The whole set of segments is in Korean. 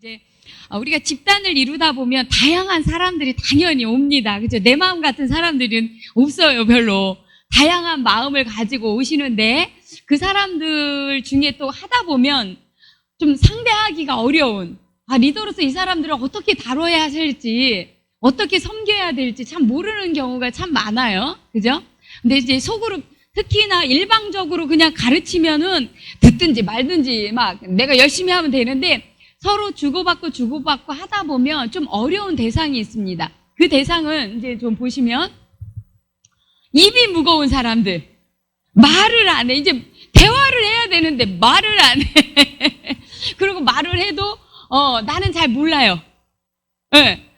이제 우리가 집단을 이루다 보면 다양한 사람들이 당연히 옵니다. 그죠? 내 마음 같은 사람들은 없어요, 별로. 다양한 마음을 가지고 오시는데 그 사람들 중에 또 하다 보면 좀 상대하기가 어려운, 리더로서 이 사람들을 어떻게 다뤄야 할지, 어떻게 섬겨야 될지 참 모르는 경우가 참 많아요. 그죠? 근데 이제 속으로 특히나 일방적으로 그냥 가르치면은 듣든지 말든지 막 내가 열심히 하면 되는데 서로 주고받고 하다 보면 좀 어려운 대상이 있습니다. 그 대상은 이제 좀 보시면 입이 무거운 사람들, 말을 안 해. 이제 대화를 해야 되는데 말을 안 해. 그리고 말을 해도 나는 잘 몰라요. 네.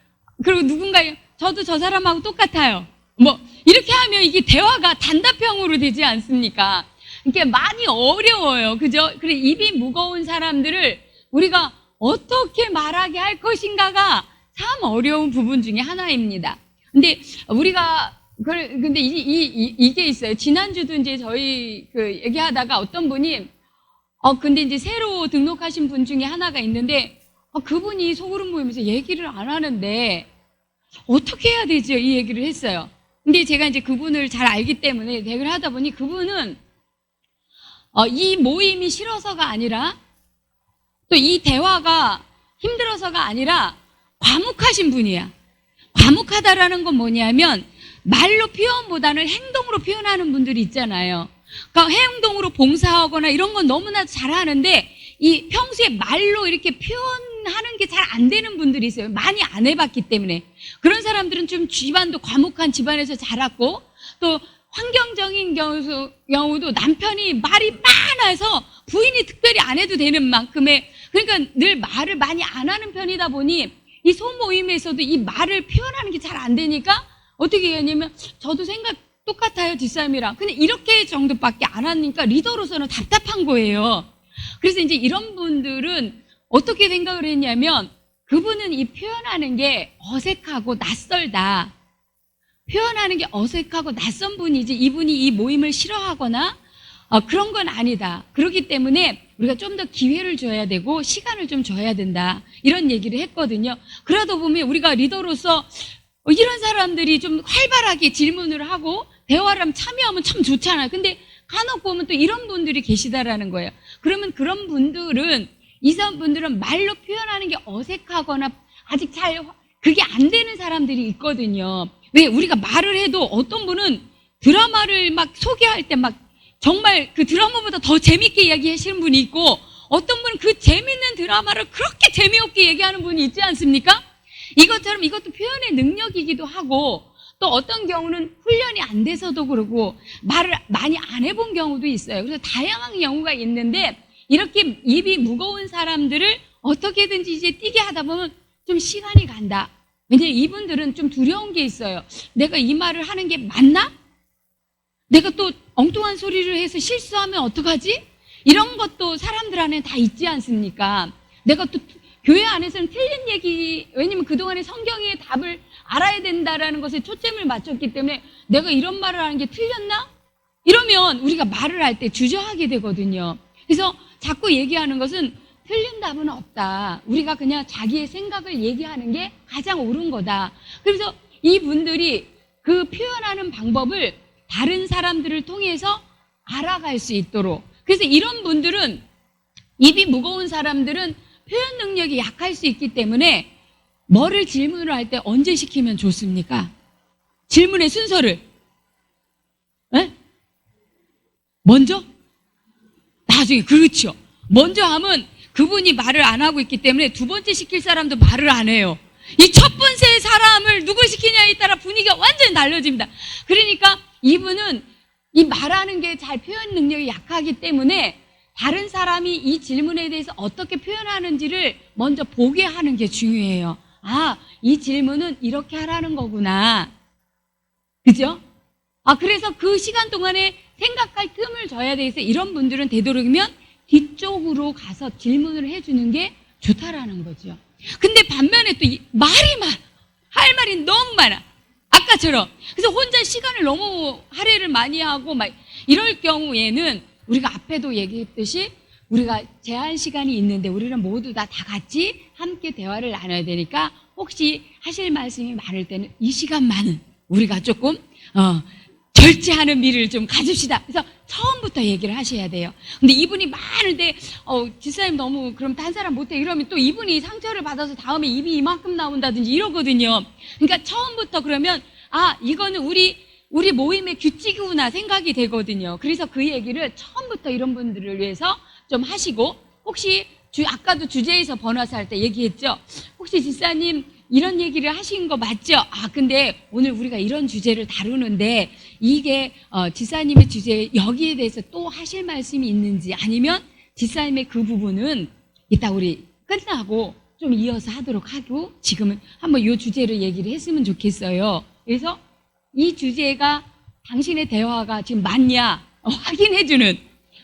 그리고 누군가 저도 저 사람하고 똑같아요. 뭐 이렇게 하면 이게 대화가 단답형으로 되지 않습니까? 이게 많이 어려워요. 그죠? 그래 입이 무거운 사람들을 우리가 어떻게 말하게 할 것인가가 참 어려운 부분 중에 하나입니다. 근데 우리가 근데 이게 있어요. 지난주도 이제 저희 얘기하다가 어떤 분이 근데 이제 새로 등록하신 분 중에 하나가 있는데 그분이 소그룹 모임에서 얘기를 안 하는데 어떻게 해야 되죠? 이 얘기를 했어요. 근데 제가 이제 그분을 잘 알기 때문에 대화를 하다 보니 그분은 이 모임이 싫어서가 아니라 또 이 대화가 힘들어서가 아니라 과묵하신 분이야. 과묵하다라는 건 뭐냐면 말로 표현보다는 행동으로 표현하는 분들이 있잖아요. 그러니까 행동으로 봉사하거나 이런 건 너무나 잘하는데 이 평소에 말로 이렇게 표현하는 게 잘 안 되는 분들이 있어요. 많이 안 해봤기 때문에. 그런 사람들은 좀 집안도 과묵한 집안에서 자랐고 또 환경적인 경우도 남편이 말이 많아서 부인이 특별히 안 해도 되는 만큼의, 그러니까 늘 말을 많이 안 하는 편이다 보니 이 소모임에서도 이 말을 표현하는 게 잘 안 되니까 어떻게 하냐면 저도 생각 똑같아요, 뒷사람이랑. 근데 이렇게 정도밖에 안 하니까 리더로서는 답답한 거예요. 그래서 이제 이런 분들은 어떻게 생각을 했냐면 그분은 이 표현하는 게 어색하고 낯설다. 표현하는 게 어색하고 낯선 분이지 이분이 이 모임을 싫어하거나 그런 건 아니다. 그렇기 때문에 우리가 좀 더 기회를 줘야 되고 시간을 좀 줘야 된다. 이런 얘기를 했거든요. 그러다 보면 우리가 리더로서 이런 사람들이 좀 활발하게 질문을 하고 대화를 참여하면 참 좋잖아요. 근데 간혹 보면 또 이런 분들이 계시다라는 거예요. 그러면 그런 분들은 분들은 말로 표현하는 게 어색하거나 아직 잘 그게 안 되는 사람들이 있거든요. 왜 우리가 말을 해도 어떤 분은 드라마를 막 소개할 때 막 정말 그 드라마보다 더 재밌게 이야기하시는 분이 있고 어떤 분은 그 재밌는 드라마를 그렇게 재미없게 얘기하는 분이 있지 않습니까? 이것처럼 이것도 표현의 능력이기도 하고 또 어떤 경우는 훈련이 안 돼서도 그러고 말을 많이 안 해본 경우도 있어요. 그래서 다양한 경우가 있는데 이렇게 입이 무거운 사람들을 어떻게든지 이제 뛰게 하다 보면 좀 시간이 간다. 왜냐면 이분들은 좀 두려운 게 있어요. 내가 이 말을 하는 게 맞나? 내가 또 엉뚱한 소리를 해서 실수하면 어떡하지? 이런 것도 사람들 안에 다 있지 않습니까? 내가 또 교회 안에서는 틀린 얘기, 왜냐면 그동안에 성경의 답을 알아야 된다라는 것에 초점을 맞췄기 때문에 내가 이런 말을 하는 게 틀렸나? 이러면 우리가 말을 할 때 주저하게 되거든요. 그래서 자꾸 얘기하는 것은 틀린 답은 없다. 우리가 그냥 자기의 생각을 얘기하는 게 가장 옳은 거다. 그래서 이분들이 그 표현하는 방법을 다른 사람들을 통해서 알아갈 수 있도록. 그래서 이런 분들은 입이 무거운 사람들은 표현 능력이 약할 수 있기 때문에 뭐를 질문을 할 때 언제 시키면 좋습니까? 질문의 순서를 먼저? 나중에. 그렇죠. 먼저 하면 그분이 말을 안 하고 있기 때문에 두 번째 시킬 사람도 말을 안 해요. 이 첫 번째 사람을 누구 시키냐에 따라 분위기가 완전히 달라집니다. 그러니까 이분은 이 말하는 게 잘 표현 능력이 약하기 때문에 다른 사람이 이 질문에 대해서 어떻게 표현하는지를 먼저 보게 하는 게 중요해요. 이 질문은 이렇게 하라는 거구나. 그죠? 그래서 그 시간 동안에 생각할 틈을 줘야 돼서 이런 분들은 되도록이면 뒤쪽으로 가서 질문을 해주는 게 좋다라는 거죠. 근데 반면에 또 말이 많아. 할 말이 너무 많아. 아까처럼. 그래서 혼자 시간을 너무 할애를 많이 하고 막 이럴 경우에는 우리가 앞에도 얘기했듯이 우리가 제한 시간이 있는데 우리는 모두 다 같이 함께 대화를 나눠야 되니까 혹시 하실 말씀이 많을 때는 이 시간만은 우리가 조금 절제하는 미를 좀 가집시다. 그래서 처음부터 얘기를 하셔야 돼요. 근데 이분이 많은데 집사님 너무 그럼 딴 사람 못해 이러면 또 이분이 상처를 받아서 다음에 입이 이만큼 나온다든지 이러거든요. 그러니까 처음부터 그러면 이거는 우리 모임의 규칙이구나 생각이 되거든요. 그래서 그 얘기를 처음부터 이런 분들을 위해서 좀 하시고, 혹시 아까도 주제에서 번화사 할 때 얘기했죠. 혹시 집사님 이런 얘기를 하신 거 맞죠? 근데 오늘 우리가 이런 주제를 다루는데 이게 집사님의 주제 여기에 대해서 또 하실 말씀이 있는지, 아니면 집사님의 그 부분은 이따 우리 끝나고 좀 이어서 하도록 하고 지금은 한번 이 주제를 얘기를 했으면 좋겠어요. 그래서 이 주제가 당신의 대화가 지금 맞냐 확인해주는,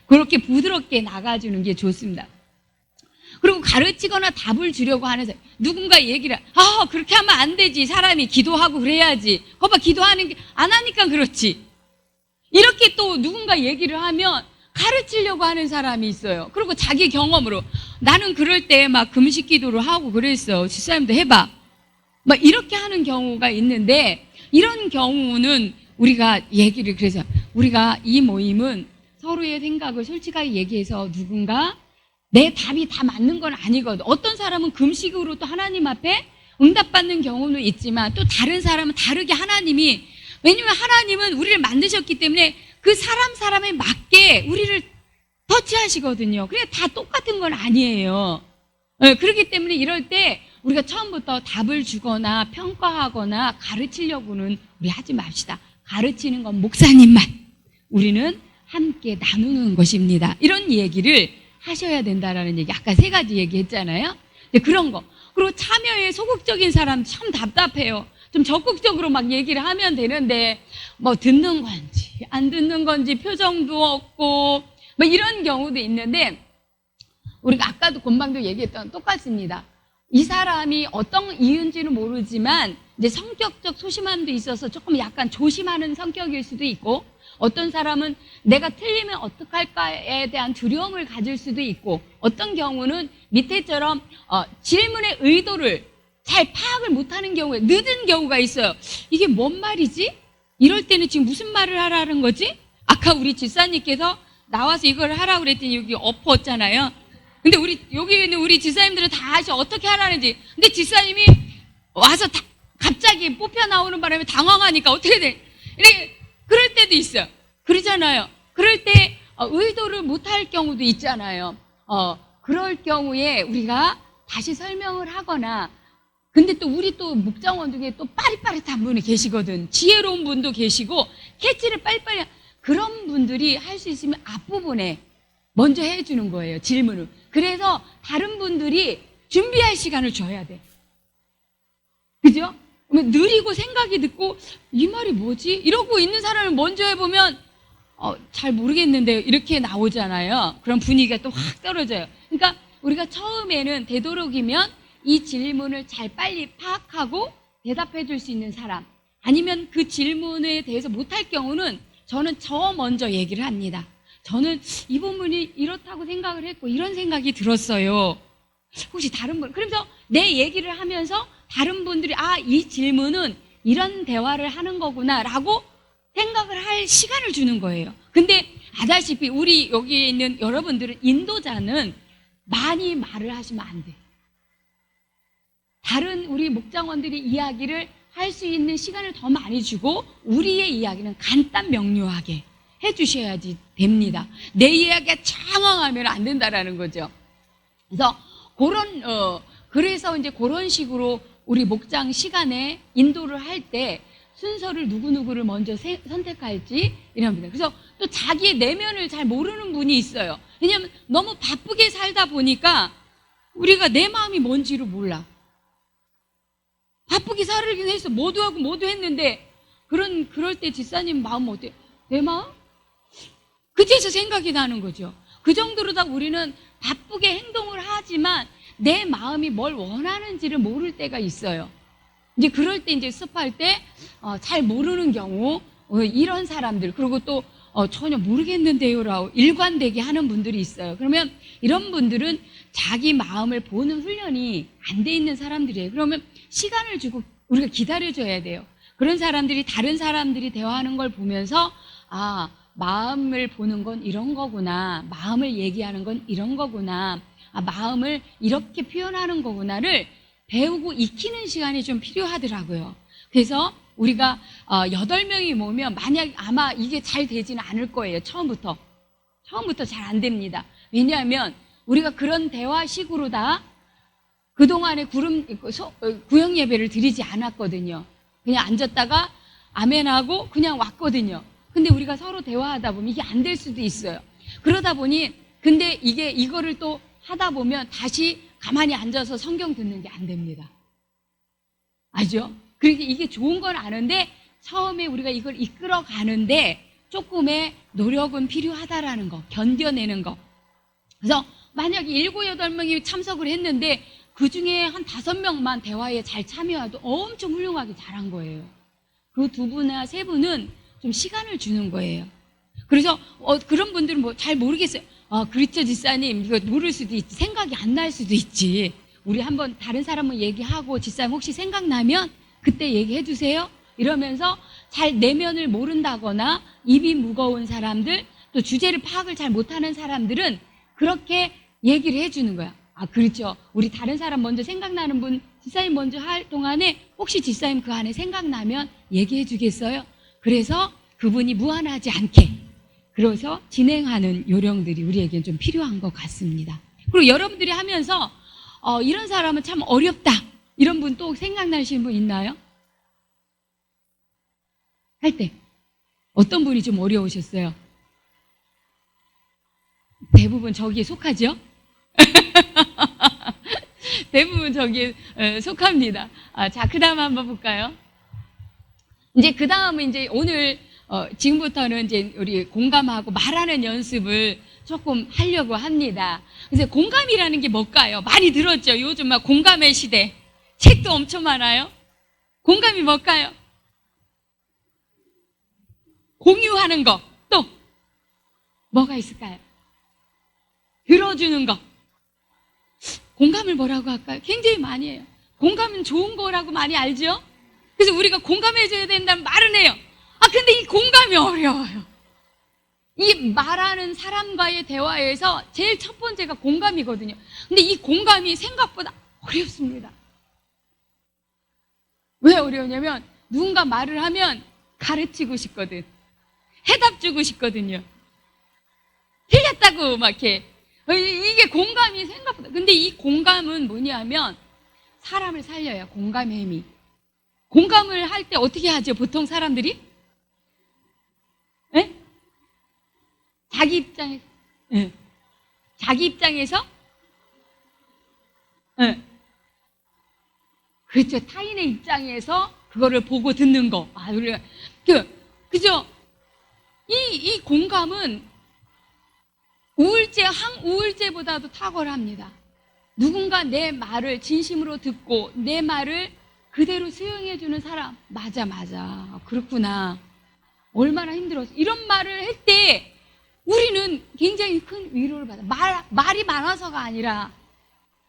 그렇게 부드럽게 나가주는 게 좋습니다. 그리고 가르치거나 답을 주려고 하는 사람, 누군가 얘기를 그렇게 하면 안 되지, 사람이 기도하고 그래야지, 거봐 기도하는 게 안 하니까 그렇지, 이렇게 또 누군가 얘기를 하면 가르치려고 하는 사람이 있어요. 그리고 자기 경험으로 나는 그럴 때 막 금식 기도를 하고 그랬어, 집사님도 해봐, 막 이렇게 하는 경우가 있는데, 이런 경우는 우리가 얘기를, 그래서 우리가 이 모임은 서로의 생각을 솔직하게 얘기해서 누군가 내 답이 다 맞는 건 아니거든. 어떤 사람은 금식으로 또 하나님 앞에 응답받는 경우는 있지만, 또 다른 사람은 다르게 하나님이, 왜냐면 하나님은 우리를 만드셨기 때문에 그 사람에 맞게 우리를 터치하시거든요. 그래 다 똑같은 건 아니에요. 그렇기 때문에 이럴 때 우리가 처음부터 답을 주거나 평가하거나 가르치려고는 우리 하지 맙시다. 가르치는 건 목사님만, 우리는 함께 나누는 것입니다. 이런 얘기를 하셔야 된다라는 얘기, 아까 3가지 얘기했잖아요. 그런 거. 그리고 참여에 소극적인 사람 참 답답해요. 좀 적극적으로 막 얘기를 하면 되는데 뭐 듣는 건지 안 듣는 건지 표정도 없고 뭐 이런 경우도 있는데, 우리가 아까도 금방도 얘기했던 똑같습니다. 이 사람이 어떤 이유인지는 모르지만 이제 성격적 소심함도 있어서 조금 약간 조심하는 성격일 수도 있고, 어떤 사람은 내가 틀리면 어떡할까에 대한 두려움을 가질 수도 있고, 어떤 경우는 밑에처럼 질문의 의도를 잘 파악을 못하는 경우에 늦은 경우가 있어요. 이게 뭔 말이지? 이럴 때는 지금 무슨 말을 하라는 거지? 아까 우리 집사님께서 나와서 이걸 하라고 그랬더니 여기 엎었잖아요. 근데 여기 있는 우리 집사님들은 다 아셔, 어떻게 하라는지. 근데 집사님이 와서 갑자기 뽑혀 나오는 바람에 당황하니까 어떻게 돼? 이렇게 그럴 때도 있어요. 그러잖아요. 그럴 때 의도를 못할 경우도 있잖아요. 그럴 경우에 우리가 다시 설명을 하거나, 근데 또 우리 또 목장원 중에 또 빠릿빠릿한 분이 계시거든. 지혜로운 분도 계시고 캐치를 빨리빨리, 그런 분들이 할 수 있으면 앞부분에 먼저 해주는 거예요, 질문을. 그래서 다른 분들이 준비할 시간을 줘야 돼. 그죠? 느리고 생각이 늦고 이 말이 뭐지? 이러고 있는 사람을 먼저 해보면 잘 모르겠는데 이렇게 나오잖아요. 그럼 분위기가 또 확 떨어져요. 그러니까 우리가 처음에는 되도록이면 이 질문을 잘 빨리 파악하고 대답해 줄 수 있는 사람, 아니면 그 질문에 대해서 못할 경우는 저는 먼저 얘기를 합니다. 저는 이 부분이 이렇다고 생각을 했고 이런 생각이 들었어요. 혹시 다른 분, 그러면서 내 얘기를 하면서 다른 분들이 이 질문은 이런 대화를 하는 거구나 라고 생각을 할 시간을 주는 거예요. 근데 아다시피 우리 여기 있는 여러분들은, 인도자는 많이 말을 하시면 안 돼. 다른 우리 목장원들이 이야기를 할 수 있는 시간을 더 많이 주고, 우리의 이야기는 간단 명료하게 해주셔야지 됩니다. 내 이야기가 장황하면 안 된다라는 거죠. 그래서 그래서 이제 그런 식으로 우리 목장 시간에 인도를 할 때 순서를 누구누구를 먼저 선택할지 이럽니다. 그래서 또 자기의 내면을 잘 모르는 분이 있어요. 왜냐하면 너무 바쁘게 살다 보니까 우리가 내 마음이 뭔지를 몰라. 바쁘게 살긴 했어. 모두 하고 모두 했는데, 그럴 때 집사님 마음은 어때요? 내 마음? 그때서 생각이 나는 거죠. 그 정도로 다 우리는 바쁘게 행동을 하지만 내 마음이 뭘 원하는지를 모를 때가 있어요. 이제 그럴 때 이제 습할 때 잘 모르는 경우, 이런 사람들, 그리고 또 전혀 모르겠는데요라고 일관되게 하는 분들이 있어요. 그러면 이런 분들은 자기 마음을 보는 훈련이 안 돼 있는 사람들이에요. 그러면 시간을 주고 우리가 기다려줘야 돼요. 그런 사람들이 다른 사람들이 대화하는 걸 보면서 마음을 보는 건 이런 거구나, 마음을 얘기하는 건 이런 거구나, 마음을 이렇게 표현하는 거구나를 배우고 익히는 시간이 좀 필요하더라고요. 그래서 우리가 8명이 모으면 만약 아마 이게 잘 되지는 않을 거예요. 처음부터 잘 안 됩니다. 왜냐하면 우리가 그런 대화식으로 다 그동안에 구역 예배를 드리지 않았거든요. 그냥 앉았다가 아멘하고 그냥 왔거든요. 근데 우리가 서로 대화하다 보면 이게 안 될 수도 있어요. 그러다 보니 근데 이거를 또 하다 보면 다시 가만히 앉아서 성경 듣는 게 안 됩니다. 알죠? 그러니까 이게 좋은 건 아는데 처음에 우리가 이걸 이끌어 가는데 조금의 노력은 필요하다라는 거, 견뎌내는 거. 그래서 만약에 7, 8명이 참석을 했는데 그 중에 한 5명만 대화에 잘 참여해도 엄청 훌륭하게 잘한 거예요. 그 2분이나 3분은 좀 시간을 주는 거예요. 그래서 그런 분들은 뭐 잘 모르겠어요. 그렇죠, 지사님. 이거 모를 수도 있지. 생각이 안 날 수도 있지. 우리 한번 다른 사람은 얘기하고 지사님 혹시 생각나면 그때 얘기해 주세요. 이러면서 잘 내면을 모른다거나 입이 무거운 사람들, 또 주제를 파악을 잘 못하는 사람들은 그렇게 얘기를 해주는 거야. 그렇죠. 우리 다른 사람 먼저 생각나는 분, 지사님 먼저 할 동안에 혹시 지사님 그 안에 생각나면 얘기해 주겠어요? 그래서 그분이 무안하지 않게 그래서 진행하는 요령들이 우리에겐 좀 필요한 것 같습니다. 그리고 여러분들이 하면서 이런 사람은 참 어렵다. 이런 분 또 생각나시는 분 있나요? 할 때 어떤 분이 좀 어려우셨어요? 대부분 저기에 속하죠? 대부분 저기에 속합니다. 자, 그 다음 한번 볼까요? 이제 그 다음은 이제 오늘 지금부터는 이제 우리 공감하고 말하는 연습을 조금 하려고 합니다. 그래서 공감이라는 게 뭘까요? 많이 들었죠? 요즘 막 공감의 시대. 책도 엄청 많아요. 공감이 뭘까요? 공유하는 거. 또 뭐가 있을까요? 들어주는 거. 공감을 뭐라고 할까요? 굉장히 많이 해요. 공감은 좋은 거라고 많이 알죠? 그래서 우리가 공감해줘야 된다는 말은 해요. 근데 이 공감이 어려워요. 이 말하는 사람과의 대화에서 제일 첫 번째가 공감이거든요. 근데 이 공감이 생각보다 어렵습니다. 왜 어려우냐면 누군가 말을 하면 가르치고 싶거든. 해답 주고 싶거든요. 틀렸다고 막 이렇게. 이게 공감이 생각보다. 근데 이 공감은 뭐냐면 사람을 살려요. 공감의 힘이. 공감을 할 때 어떻게 하죠? 보통 사람들이? 네? 자기 입장에서. 네. 자기 입장에서? 네. 그렇죠. 타인의 입장에서 그거를 보고 듣는 거. 우리가 그죠? 이 공감은 항우울제보다도 탁월합니다. 누군가 내 말을 진심으로 듣고 내 말을 그대로 수용해주는 사람. 맞아. 그렇구나. 얼마나 힘들었어. 이런 말을 할 때 우리는 굉장히 큰 위로를 받아. 말이 많아서가 아니라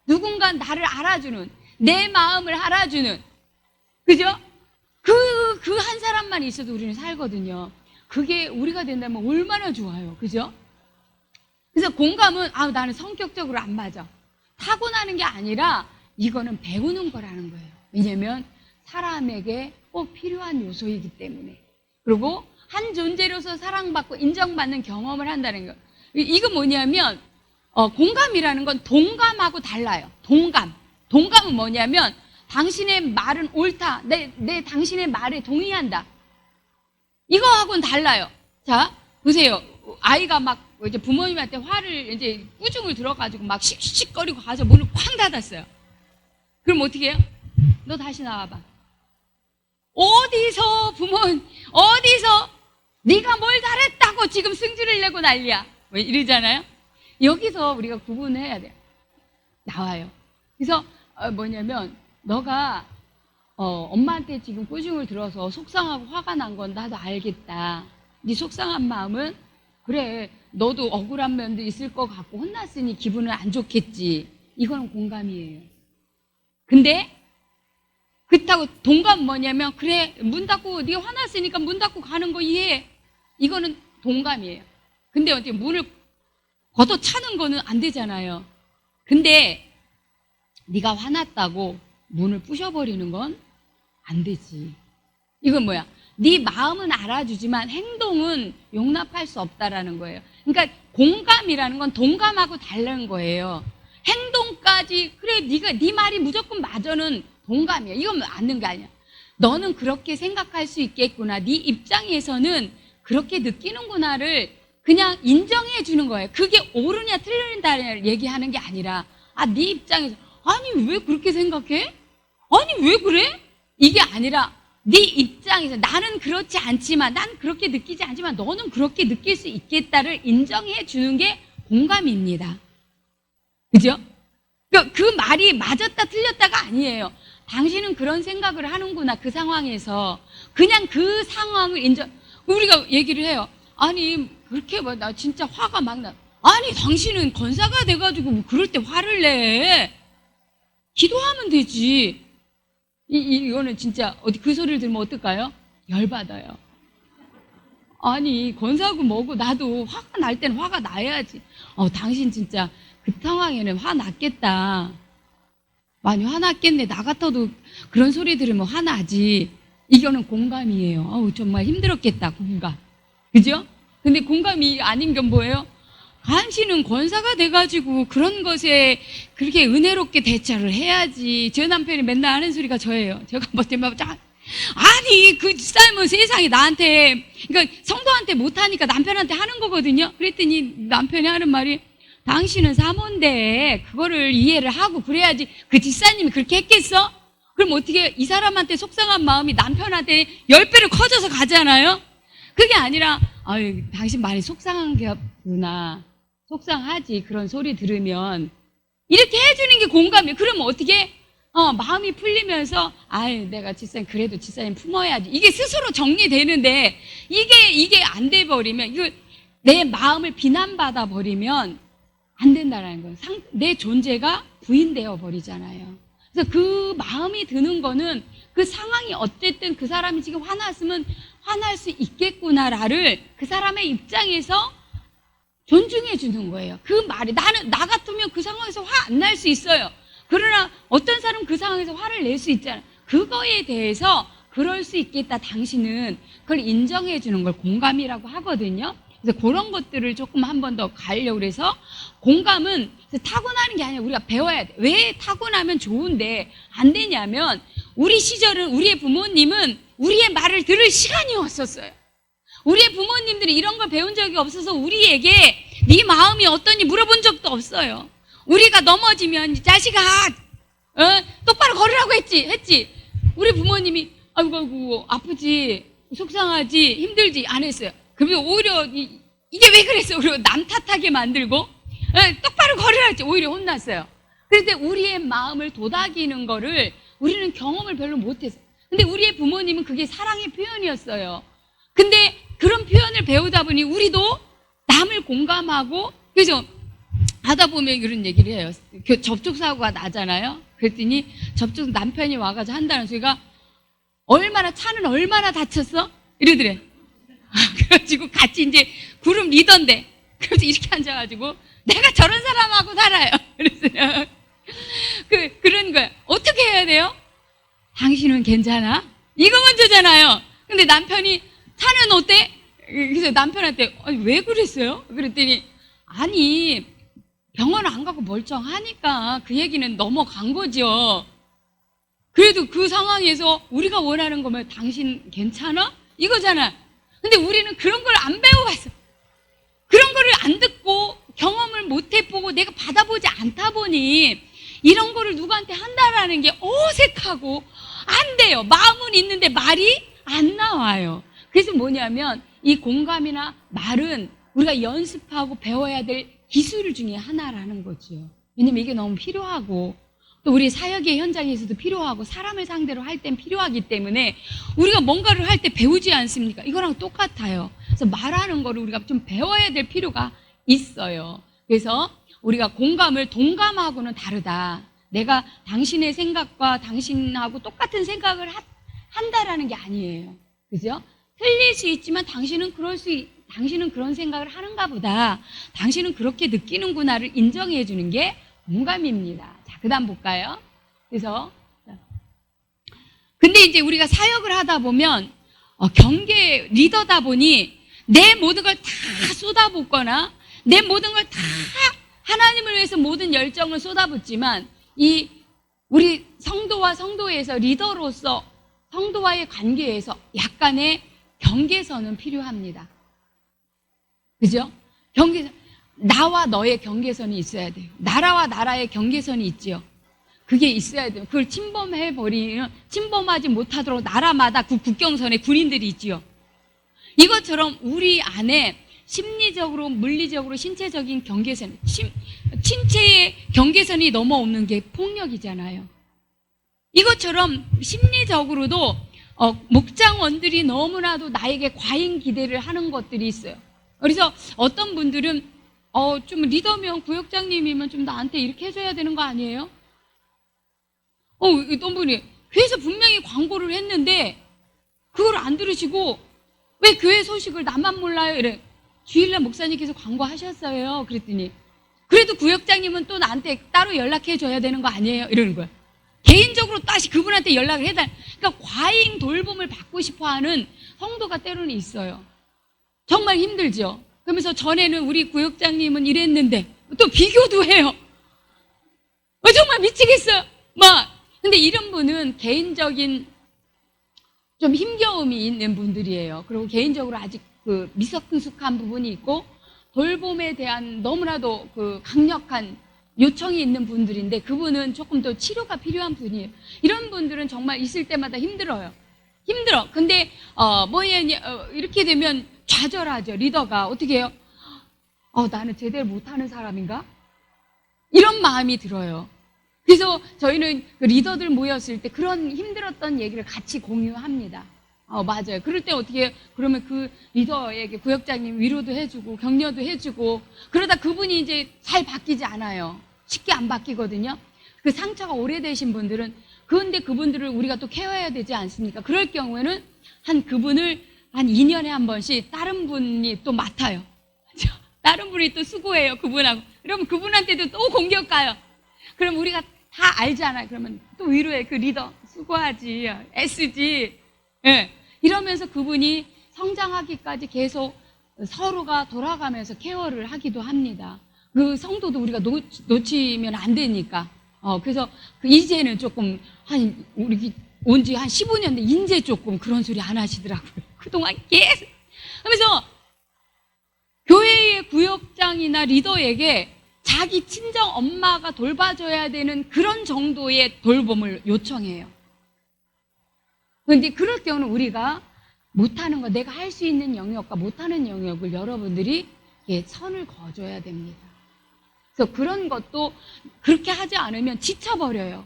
누군가 나를 알아주는, 내 마음을 알아주는, 그죠? 그 한 사람만 있어도 우리는 살거든요. 그게 우리가 된다면 얼마나 좋아요. 그죠? 그래서 공감은 나는 성격적으로 안 맞아. 타고나는 게 아니라 이거는 배우는 거라는 거예요. 왜냐면 사람에게 꼭 필요한 요소이기 때문에. 그리고 한 존재로서 사랑받고 인정받는 경험을 한다는 거. 이건 뭐냐면 공감이라는 건 동감하고 달라요. 동감은 뭐냐면 당신의 말은 옳다. 내 당신의 말에 동의한다. 이거하고는 달라요. 자, 보세요. 아이가 막 이제 부모님한테 화를 이제 꾸중을 들어가지고 막 씩씩거리고 가서 문을 쾅 닫았어요. 그럼 어떻게 해요? 너 다시 나와봐. 어디서 네가 뭘 잘했다고 지금 승질을 내고 난리야. 왜 이러잖아요? 여기서 우리가 구분을 해야 돼요. 나와요. 그래서 뭐냐면 너가 엄마한테 지금 꾸중을 들어서 속상하고 화가 난 건 나도 알겠다. 네 속상한 마음은 그래 너도 억울한 면도 있을 것 같고 혼났으니 기분은 안 좋겠지. 이거는 공감이에요. 근데 그렇다고 동감 뭐냐면 그래 문 닫고 네가 화났으니까 문 닫고 가는 거 이해해. 이거는 동감이에요. 근데 어떻게 문을 걷어차는 거는 안 되잖아요. 근데 네가 화났다고 문을 부셔버리는 건 안 되지. 이건 뭐야? 네 마음은 알아주지만 행동은 용납할 수 없다라는 거예요. 그러니까 공감이라는 건 동감하고 다른 거예요. 행동까지 그래 네가 네 말이 무조건 맞아는 동감이야. 이건 맞는 게 아니야. 너는 그렇게 생각할 수 있겠구나. 네 입장에서는 그렇게 느끼는구나를 그냥 인정해 주는 거예요. 그게 옳으냐 틀리냐를 얘기하는 게 아니라 네 입장에서 아니 왜 그렇게 생각해? 아니 왜 그래? 이게 아니라 네 입장에서 나는 그렇지 않지만 난 그렇게 느끼지 않지만 너는 그렇게 느낄 수 있겠다를 인정해 주는 게 공감입니다. 그죠? 그 말이 맞았다 틀렸다가 아니에요. 당신은 그런 생각을 하는구나. 그 상황에서 그냥 그 상황을 우리가 얘기를 해요. 아니 그렇게 나 진짜 화가 막 나. 아니 당신은 권사가 돼가지고 뭐 그럴 때 화를 내. 기도하면 되지. 이거는 진짜 어디 그 소리를 들으면 어떨까요? 열받아요. 아니 권사고 뭐고 나도 화가 날 때는 화가 나야지. 당신 진짜 그 상황에는 화 났겠다. 많이 화났겠네. 나 같아도 그런 소리 들으면 화나지. 이거는 공감이에요. 정말 힘들었겠다. 공감. 그죠? 근데 공감이 아닌 건 뭐예요? 당신은 권사가 돼가지고 그런 것에 그렇게 은혜롭게 대처를 해야지. 제 남편이 맨날 하는 소리가 저예요. 제가 뭐 때문에 아니 그 삶은 세상에 나한테 그러니까 성도한테 못하니까 남편한테 하는 거거든요. 그랬더니 남편이 하는 말이 당신은 사모인데 그거를 이해를 하고 그래야지. 그 집사님이 그렇게 했겠어? 그럼 어떻게 이 사람한테 속상한 마음이 남편한테 10배로 커져서 가잖아요. 그게 아니라 당신 말이 속상한 게구나. 속상하지. 그런 소리 들으면 이렇게 해주는 게 공감이에요. 그러면 어떻게 마음이 풀리면서 내가 집사님 그래도 집사님 품어야지. 이게 스스로 정리되는데 이게 안 돼 버리면 이거 내 마음을 비난받아 버리면 안 된다라는 거예요. 내 존재가 부인되어 버리잖아요. 그래서 그 마음이 드는 거는 그 상황이 어쨌든 그 사람이 지금 화났으면 화날 수 있겠구나를 그 사람의 입장에서 존중해 주는 거예요. 그 말이 나 같으면 그 상황에서 화 안 날 수 있어요. 그러나 어떤 사람은 그 상황에서 화를 낼 수 있잖아요. 그거에 대해서 그럴 수 있겠다. 당신은 그걸 인정해 주는 걸 공감이라고 하거든요. 그래서 그런 것들을 조금 한 번 더 가려고 그래서 공감은 타고나는 게 아니라 우리가 배워야 돼. 왜 타고나면 좋은데 안 되냐면 우리 시절은 우리의 부모님은 우리의 말을 들을 시간이 없었어요. 우리의 부모님들이 이런 걸 배운 적이 없어서 우리에게 네 마음이 어떠니 물어본 적도 없어요. 우리가 넘어지면 자식아 똑바로 걸으라고 했지. 우리 부모님이 아이고 아프지 속상하지 힘들지 안 했어요. 그러면 오히려 이게 왜 그랬어? 그리고 남 탓하게 만들고 똑바로 걸으라 했지. 오히려 혼났어요. 그런데 우리의 마음을 도닥이는 거를 우리는 경험을 별로 못했어요. 근데 우리의 부모님은 그게 사랑의 표현이었어요. 근데 그런 표현을 배우다 보니 우리도 남을 공감하고 그래서 하다 보면 이런 얘기를 해요. 접촉사고가 나잖아요. 그랬더니 남편이 와가지고 한다는 소리가 차는 얼마나 다쳤어? 이러더래. 그래가지고 같이 이제 그룹 리더인데 그래서 이렇게 앉아가지고 내가 저런 사람하고 살아요. 그랬어요. 그런 거야. 어떻게 해야 돼요? 당신은 괜찮아? 이거 먼저잖아요. 근데 남편이 차는 어때? 그래서 남편한테 왜 그랬어요? 그랬더니 병원 안 가고 멀쩡하니까 그 얘기는 넘어간 거죠. 그래도 그 상황에서 우리가 원하는 거면 당신 괜찮아? 이거잖아. 근데 우리는 그런 걸 안 배워봤어. 그런 거를 안 듣고 경험을 못 해보고 내가 받아보지 않다 보니 이런 거를 누구한테 한다라는 게 어색하고 안 돼요. 마음은 있는데 말이 안 나와요. 그래서 뭐냐면 이 공감이나 말은 우리가 연습하고 배워야 될 기술 중에 하나라는 거죠. 왜냐면 이게 너무 필요하고 또 우리 사역의 현장에서도 필요하고 사람을 상대로 할 땐 필요하기 때문에 우리가 뭔가를 할 때 배우지 않습니까? 이거랑 똑같아요. 그래서 말하는 거를 우리가 좀 배워야 될 필요가 있어요. 그래서 우리가 공감을 동감하고는 다르다. 내가 당신의 생각과 당신하고 똑같은 생각을 한다라는 게 아니에요. 그죠? 틀릴 수 있지만 당신은 그런 생각을 하는가 보다. 당신은 그렇게 느끼는구나를 인정해 주는 게 공감입니다. 자, 그 다음 볼까요? 그래서 근데 이제 우리가 사역을 하다 보면 경계 리더다 보니 내 모든 걸 다 쏟아붓거나 내 모든 걸 다 하나님을 위해서 모든 열정을 쏟아붓지만 이 우리 성도와 성도에서 리더로서 성도와의 관계에서 약간의 경계선은 필요합니다. 그죠? 경계선, 나와 너의 경계선이 있어야 돼요. 나라와 나라의 경계선이 있지요. 그게 있어야 돼요. 그걸 침범하지 못하도록 나라마다 그 국경선에 군인들이 있지요. 이것처럼 우리 안에 심리적으로, 물리적으로, 신체적인 경계선, 신체의 경계선이 넘어오는 게 폭력이잖아요. 이것처럼 심리적으로도 목장원들이 너무나도 나에게 과잉 기대를 하는 것들이 있어요. 그래서 어떤 분들은 좀 리더면 구역장님이면 좀 나한테 이렇게 해줘야 되는 거 아니에요? 어떤 분이 교회에서 분명히 광고를 했는데 그걸 안 들으시고 왜 교회 소식을 나만 몰라요? 이래. 주일날 목사님께서 광고하셨어요. 그랬더니 그래도 구역장님은 또 나한테 따로 연락해줘야 되는 거 아니에요? 이러는 거예요. 개인적으로 다시 그분한테 연락을 그러니까 과잉 돌봄을 받고 싶어하는 성도가 때로는 있어요. 정말 힘들죠. 그러면서 전에는 우리 구역장님은 이랬는데 또 비교도 해요. 정말 미치겠어요. 근데 이런 분은 개인적인 좀 힘겨움이 있는 분들이에요. 그리고 개인적으로 아직 그 미성숙한 부분이 있고 돌봄에 대한 너무나도 그 강력한 요청이 있는 분들인데 그분은 조금 더 치료가 필요한 분이에요. 이런 분들은 정말 있을 때마다 힘들어요. 힘들어. 근데 이렇게 되면 좌절하죠. 리더가 어떻게 해요? 나는 제대로 못하는 사람인가? 이런 마음이 들어요. 그래서 저희는 그 리더들 모였을 때 그런 힘들었던 얘기를 같이 공유합니다. 맞아요. 그럴 때 어떻게 해요? 그러면 그 리더에게 구역장님 위로도 해주고 격려도 해주고 그러다 그분이 이제 잘 바뀌지 않아요. 쉽게 안 바뀌거든요. 그 상처가 오래되신 분들은 그런데 그분들을 우리가 또 케어해야 되지 않습니까? 그럴 경우에는 그분을 한 2년에 한 번씩 다른 분이 또 맡아요. 다른 분이 또 수고해요. 그분하고. 그러면 그분한테도 또 공격 가요. 그럼 우리가 다 알잖아요. 그러면 또 위로해. 그 리더 수고하지, 애쓰지. 예. 이러면서 그분이 성장하기까지 계속 서로가 돌아가면서 케어를 하기도 합니다. 그 성도도 우리가 놓치면 안 되니까. 그래서 이제는 조금 우리 온 지 한 15년 돼. 이제 조금 그런 소리 안 하시더라고요. 그동안 계속. 그러면서 교회의 구역장이나 리더에게 자기 친정 엄마가 돌봐줘야 되는 그런 정도의 돌봄을 요청해요. 그런데 그럴 경우는 우리가 못하는 거, 내가 할 수 있는 영역과 못하는 영역을 여러분들이 선을 그어줘야 됩니다. 그래서 그런 것도 그렇게 하지 않으면 지쳐버려요.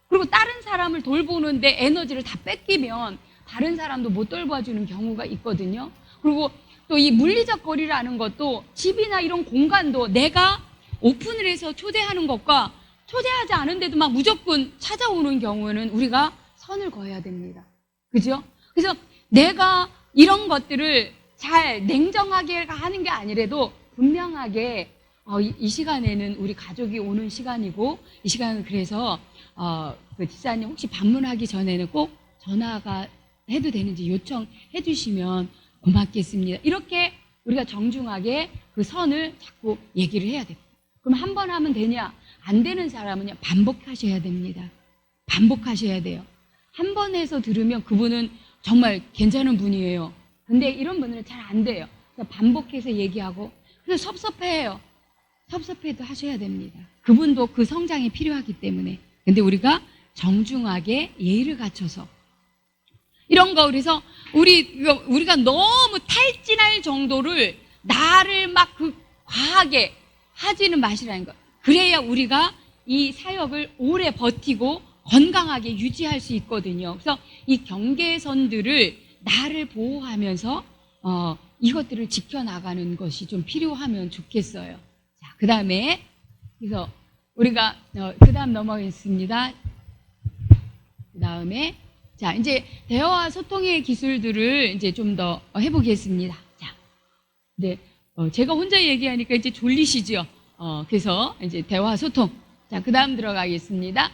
그리고 다른 사람을 돌보는데 에너지를 다 뺏기면 다른 사람도 못 돌봐주는 경우가 있거든요. 그리고 또 이 물리적 거리라는 것도 집이나 이런 공간도 내가 오픈을 해서 초대하는 것과 초대하지 않은데도 막 무조건 찾아오는 경우에는 우리가 선을 그어야 됩니다. 그죠? 그래서 내가 이런 것들을 잘 냉정하게 하는 게 아니라도 분명하게 이 시간에는 우리 가족이 오는 시간이고 이 시간은 그래서 그 집사님 혹시 방문하기 전에는 꼭 전화가 해도 되는지 요청해 주시면 고맙겠습니다. 이렇게 우리가 정중하게 그 선을 자꾸 얘기를 해야 돼요. 그럼 한 번 하면 되냐? 안 되는 사람은요, 반복하셔야 됩니다. 반복하셔야 돼요. 한 번 해서 들으면 그분은 정말 괜찮은 분이에요. 근데 이런 분들은 잘 안 돼요. 그래서 반복해서 얘기하고, 그래서 섭섭해요. 섭섭해도 하셔야 됩니다. 그분도 그 성장이 필요하기 때문에. 근데 우리가 정중하게 예의를 갖춰서 이런 거, 그래서 우리가 너무 탈진할 정도를 나를 막 과하게 하지는 마시라는 거. 그래야 우리가 이 사역을 오래 버티고 건강하게 유지할 수 있거든요. 그래서 이 경계선들을 나를 보호하면서 이것들을 지켜나가는 것이 좀 필요하면 좋겠어요. 자, 그 다음에, 그래서 우리가, 그 다음 넘어가겠습니다. 그 다음에, 자, 이제 대화와 소통의 기술들을 이제 좀 더 해보겠습니다. 자, 네, 제가 혼자 얘기하니까 이제 졸리시죠? 그래서 이제 대화 소통. 자, 그 다음 들어가겠습니다.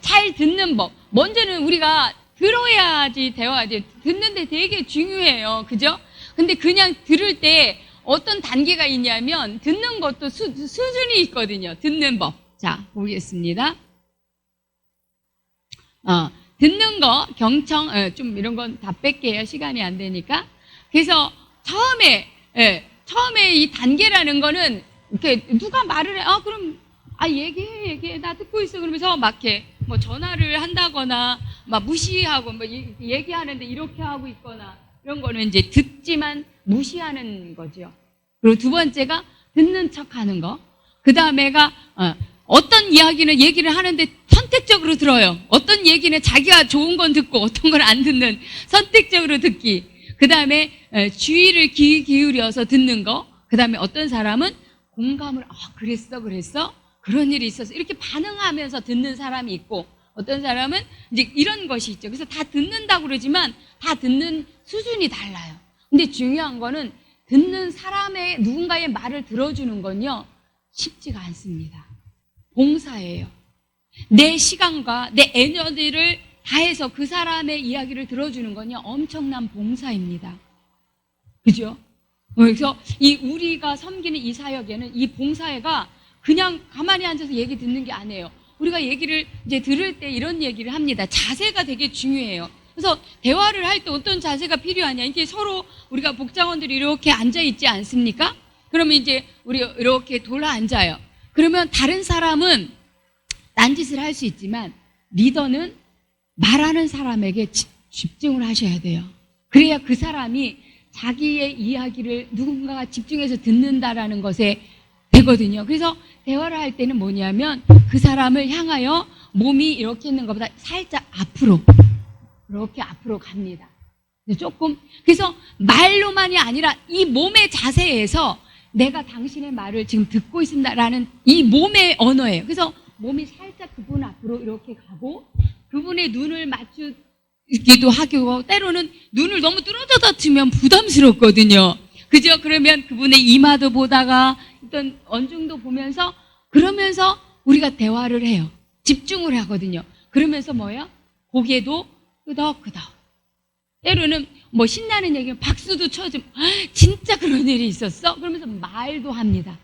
잘 듣는 법. 먼저는 우리가 들어야지 대화, 이제 듣는데 되게 중요해요. 그죠? 근데 그냥 들을 때 어떤 단계가 있냐면 듣는 것도 수준이 있거든요. 듣는 법. 자, 보겠습니다. 듣는 거, 경청, 좀 이런 건 다 뺄게요. 시간이 안 되니까. 그래서 처음에 이 단계라는 거는 이렇게 누가 말을 해. 그럼, 얘기해. 나 듣고 있어. 그러면서 막 이렇게 뭐 전화를 한다거나 막 무시하고 뭐 얘기하는데 이렇게 하고 있거나 이런 거는 이제 듣지만 무시하는 거죠. 그리고 두 번째가 듣는 척 하는 거. 그 다음에가, 어떤 이야기는 얘기를 하는데 선택적으로 들어요. 어떤 얘기는 자기가 좋은 건 듣고 어떤 건 안 듣는 선택적으로 듣기. 그 다음에 주의를 기울여서 듣는 거. 그 다음에 어떤 사람은 공감을 그랬어 그런 일이 있었어 이렇게 반응하면서 듣는 사람이 있고 어떤 사람은 이제 이런 것이 있죠. 그래서 다 듣는다고 그러지만 다 듣는 수준이 달라요. 근데 중요한 거는 듣는 사람의 누군가의 말을 들어주는 건요 쉽지가 않습니다. 봉사예요. 내 시간과 내 에너지를 다해서 그 사람의 이야기를 들어주는 건요 엄청난 봉사입니다. 그죠? 그래서 우리가 섬기는 이 사역에는 이 봉사회가 그냥 가만히 앉아서 얘기 듣는 게 아니에요. 우리가 얘기를 이제 들을 때 이런 얘기를 합니다. 자세가 되게 중요해요. 그래서 대화를 할 때 어떤 자세가 필요하냐. 이게 서로 우리가 복장원들이 이렇게 앉아 있지 않습니까? 그러면 이제 우리 이렇게 돌아 앉아요. 그러면 다른 사람은 딴짓을 할 수 있지만 리더는 말하는 사람에게 집중을 하셔야 돼요. 그래야 그 사람이 자기의 이야기를 누군가가 집중해서 듣는다라는 것에 되거든요. 그래서 대화를 할 때는 뭐냐면 그 사람을 향하여 몸이 이렇게 있는 것보다 살짝 앞으로 이렇게 앞으로 갑니다. 조금 그래서 말로만이 아니라 이 몸의 자세에서 내가 당신의 말을 지금 듣고 있습니다라는 이 몸의 언어예요. 그래서 몸이 살짝 그분 앞으로 이렇게 가고 그분의 눈을 맞추기도 하고 때로는 눈을 너무 뚫어져다 치면 부담스럽거든요. 그죠? 그러면 그분의 이마도 보다가 어떤 언중도 보면서 그러면서 우리가 대화를 해요. 집중을 하거든요. 그러면서 뭐예요? 고개도 끄덕끄덕. 때로는 뭐 신나는 얘기면 박수도 쳐주면 진짜 그런 일이 있었어? 그러면서 말도 합니다.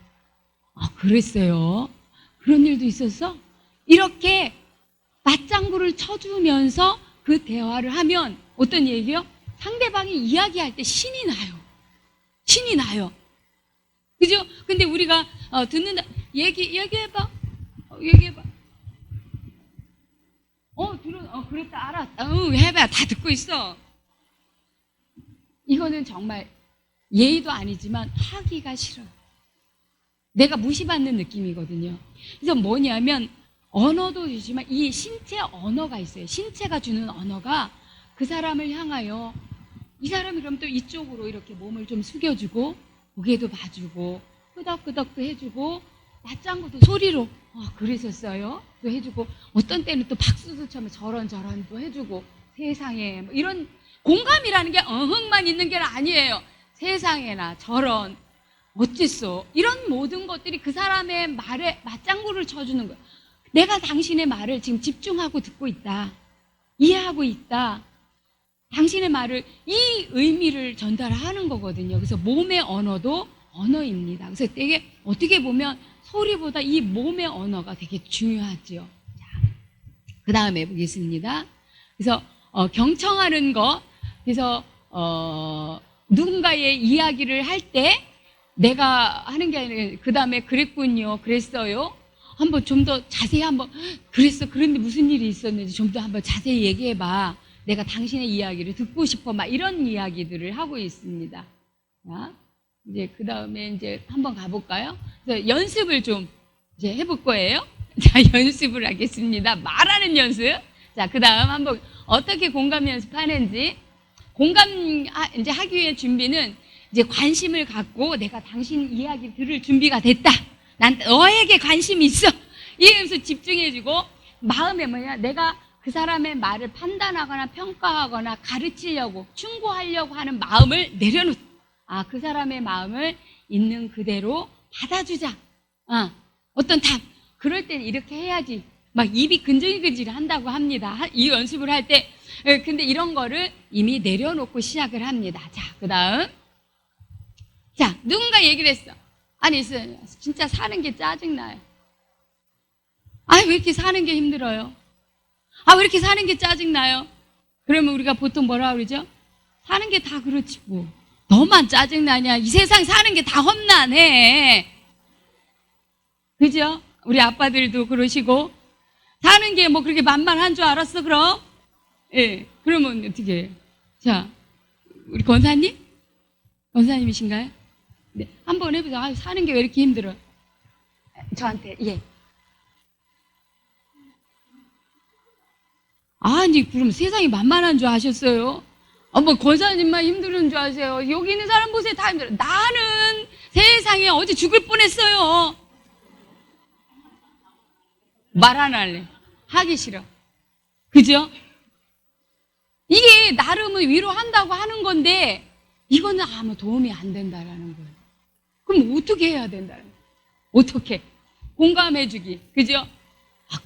그랬어요. 그런 일도 있었어? 이렇게 맞장구를 쳐주면서 그 대화를 하면 어떤 얘기요? 상대방이 이야기할 때 신이 나요. 신이 나요. 그죠? 근데 우리가 듣는다. 얘기해봐. 얘기해봐. 그랬다, 알았다. 해봐. 다 듣고 있어. 이거는 정말 예의도 아니지만 하기가 싫어요. 내가 무시받는 느낌이거든요. 그래서 뭐냐면 언어도 주지만 이 신체 언어가 있어요. 신체가 주는 언어가 그 사람을 향하여 이 사람이 그럼 또 이쪽으로 이렇게 몸을 좀 숙여주고 고개도 봐주고 끄덕끄덕도 해주고 맞장구도 소리로 그랬었어요 또 해주고 어떤 때는 또 박수도 쳐면 저런 또 해주고 세상에 뭐 이런 공감이라는 게 어흥만 있는 게 아니에요. 세상에나 저런 어째서 이런 모든 것들이 그 사람의 말에 맞장구를 쳐주는 거예요. 내가 당신의 말을 지금 집중하고 듣고 있다. 이해하고 있다. 당신의 말을 이 의미를 전달하는 거거든요. 그래서 몸의 언어도 언어입니다. 그래서 되게 어떻게 보면 소리보다 이 몸의 언어가 되게 중요하죠. 그 다음에 보겠습니다. 그래서 경청하는 거. 그래서 누군가의 이야기를 할 때 내가 하는 게 아니라 그 다음에 그랬군요, 그랬어요. 한번 좀 더 자세히 한번 그랬어, 그런데 무슨 일이 있었는지 좀 더 한번 자세히 얘기해봐. 내가 당신의 이야기를 듣고 싶어. 막 이런 이야기들을 하고 있습니다. 자, 이제 그 다음에 이제 한번 가볼까요? 그래서 연습을 좀 이제 해볼 거예요. 자, 연습을 하겠습니다. 말하는 연습. 자, 그 다음 한번 어떻게 공감 연습하는지. 이제 하기 위해 준비는 이제 관심을 갖고 내가 당신 이야기 들을 준비가 됐다. 난 너에게 관심이 있어. 이러면서 집중해주고 마음에 내가 그 사람의 말을 판단하거나 평가하거나 가르치려고 충고하려고 하는 마음을 내려놓. 그 사람의 마음을 있는 그대로 받아주자. 어떤 답. 그럴 때는 이렇게 해야지. 막 입이 근질근질 한다고 합니다. 이 연습을 할 때. 근데 이런 거를 이미 내려놓고 시작을 합니다. 자, 그 다음. 자, 누군가 얘기를 했어. 아니, 진짜 사는 게 짜증나요. 왜 이렇게 사는 게 힘들어요? 왜 이렇게 사는 게 짜증나요? 그러면 우리가 보통 뭐라 그러죠? 사는 게 다 그렇지 뭐. 너만 짜증나냐? 이 세상 사는 게 다 험난해. 그죠? 우리 아빠들도 그러시고. 사는 게 뭐 그렇게 만만한 줄 알았어, 그럼? 예. 그러면 어떻게 해요? 자, 우리 권사님? 권사님이신가요? 네. 한번 해보세요. 사는 게 왜 이렇게 힘들어요? 저한테, 예. 아니, 그럼 세상이 만만한 줄 아셨어요? 뭐, 권사님만 힘든 줄 아세요? 여기 있는 사람 보세요. 다 힘들어. 나는 세상에 어제 죽을 뻔했어요. 말 안 할래. 하기 싫어. 그죠? 이게 나름은 위로한다고 하는 건데, 이거는 아무 도움이 안 된다라는 거예요. 그럼 어떻게 해야 된다는 거예요? 어떻게? 공감해주기. 그죠?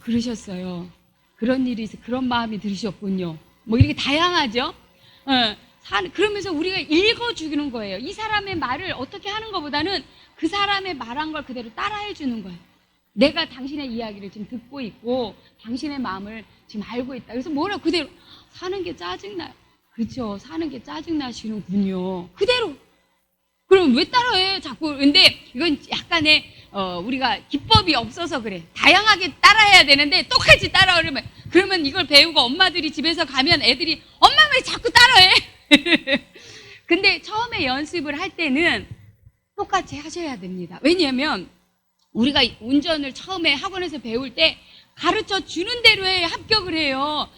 그러셨어요. 그런 일이 있어. 그런 마음이 들으셨군요. 뭐 이렇게 다양하죠? 그러면서 우리가 읽어주는 거예요. 이 사람의 말을 어떻게 하는 것보다는 그 사람의 말한 걸 그대로 따라해주는 거예요. 내가 당신의 이야기를 지금 듣고 있고 당신의 마음을 지금 알고 있다. 그래서 뭐라고 그대로 사는 게 짜증나요. 그렇죠. 사는 게 짜증나시는군요. 그대로. 그럼 왜 따라해? 자꾸. 근데 이건 약간의 우리가 기법이 없어서 그래. 다양하게 따라해야 되는데 똑같이 따라오려면 그러면 이걸 배우고 엄마들이 집에서 가면 애들이 엄마 왜 자꾸 따라해? 근데 처음에 연습을 할 때는 똑같이 하셔야 됩니다. 왜냐하면 우리가 운전을 처음에 학원에서 배울 때 가르쳐 주는 대로 해 합격을 해요.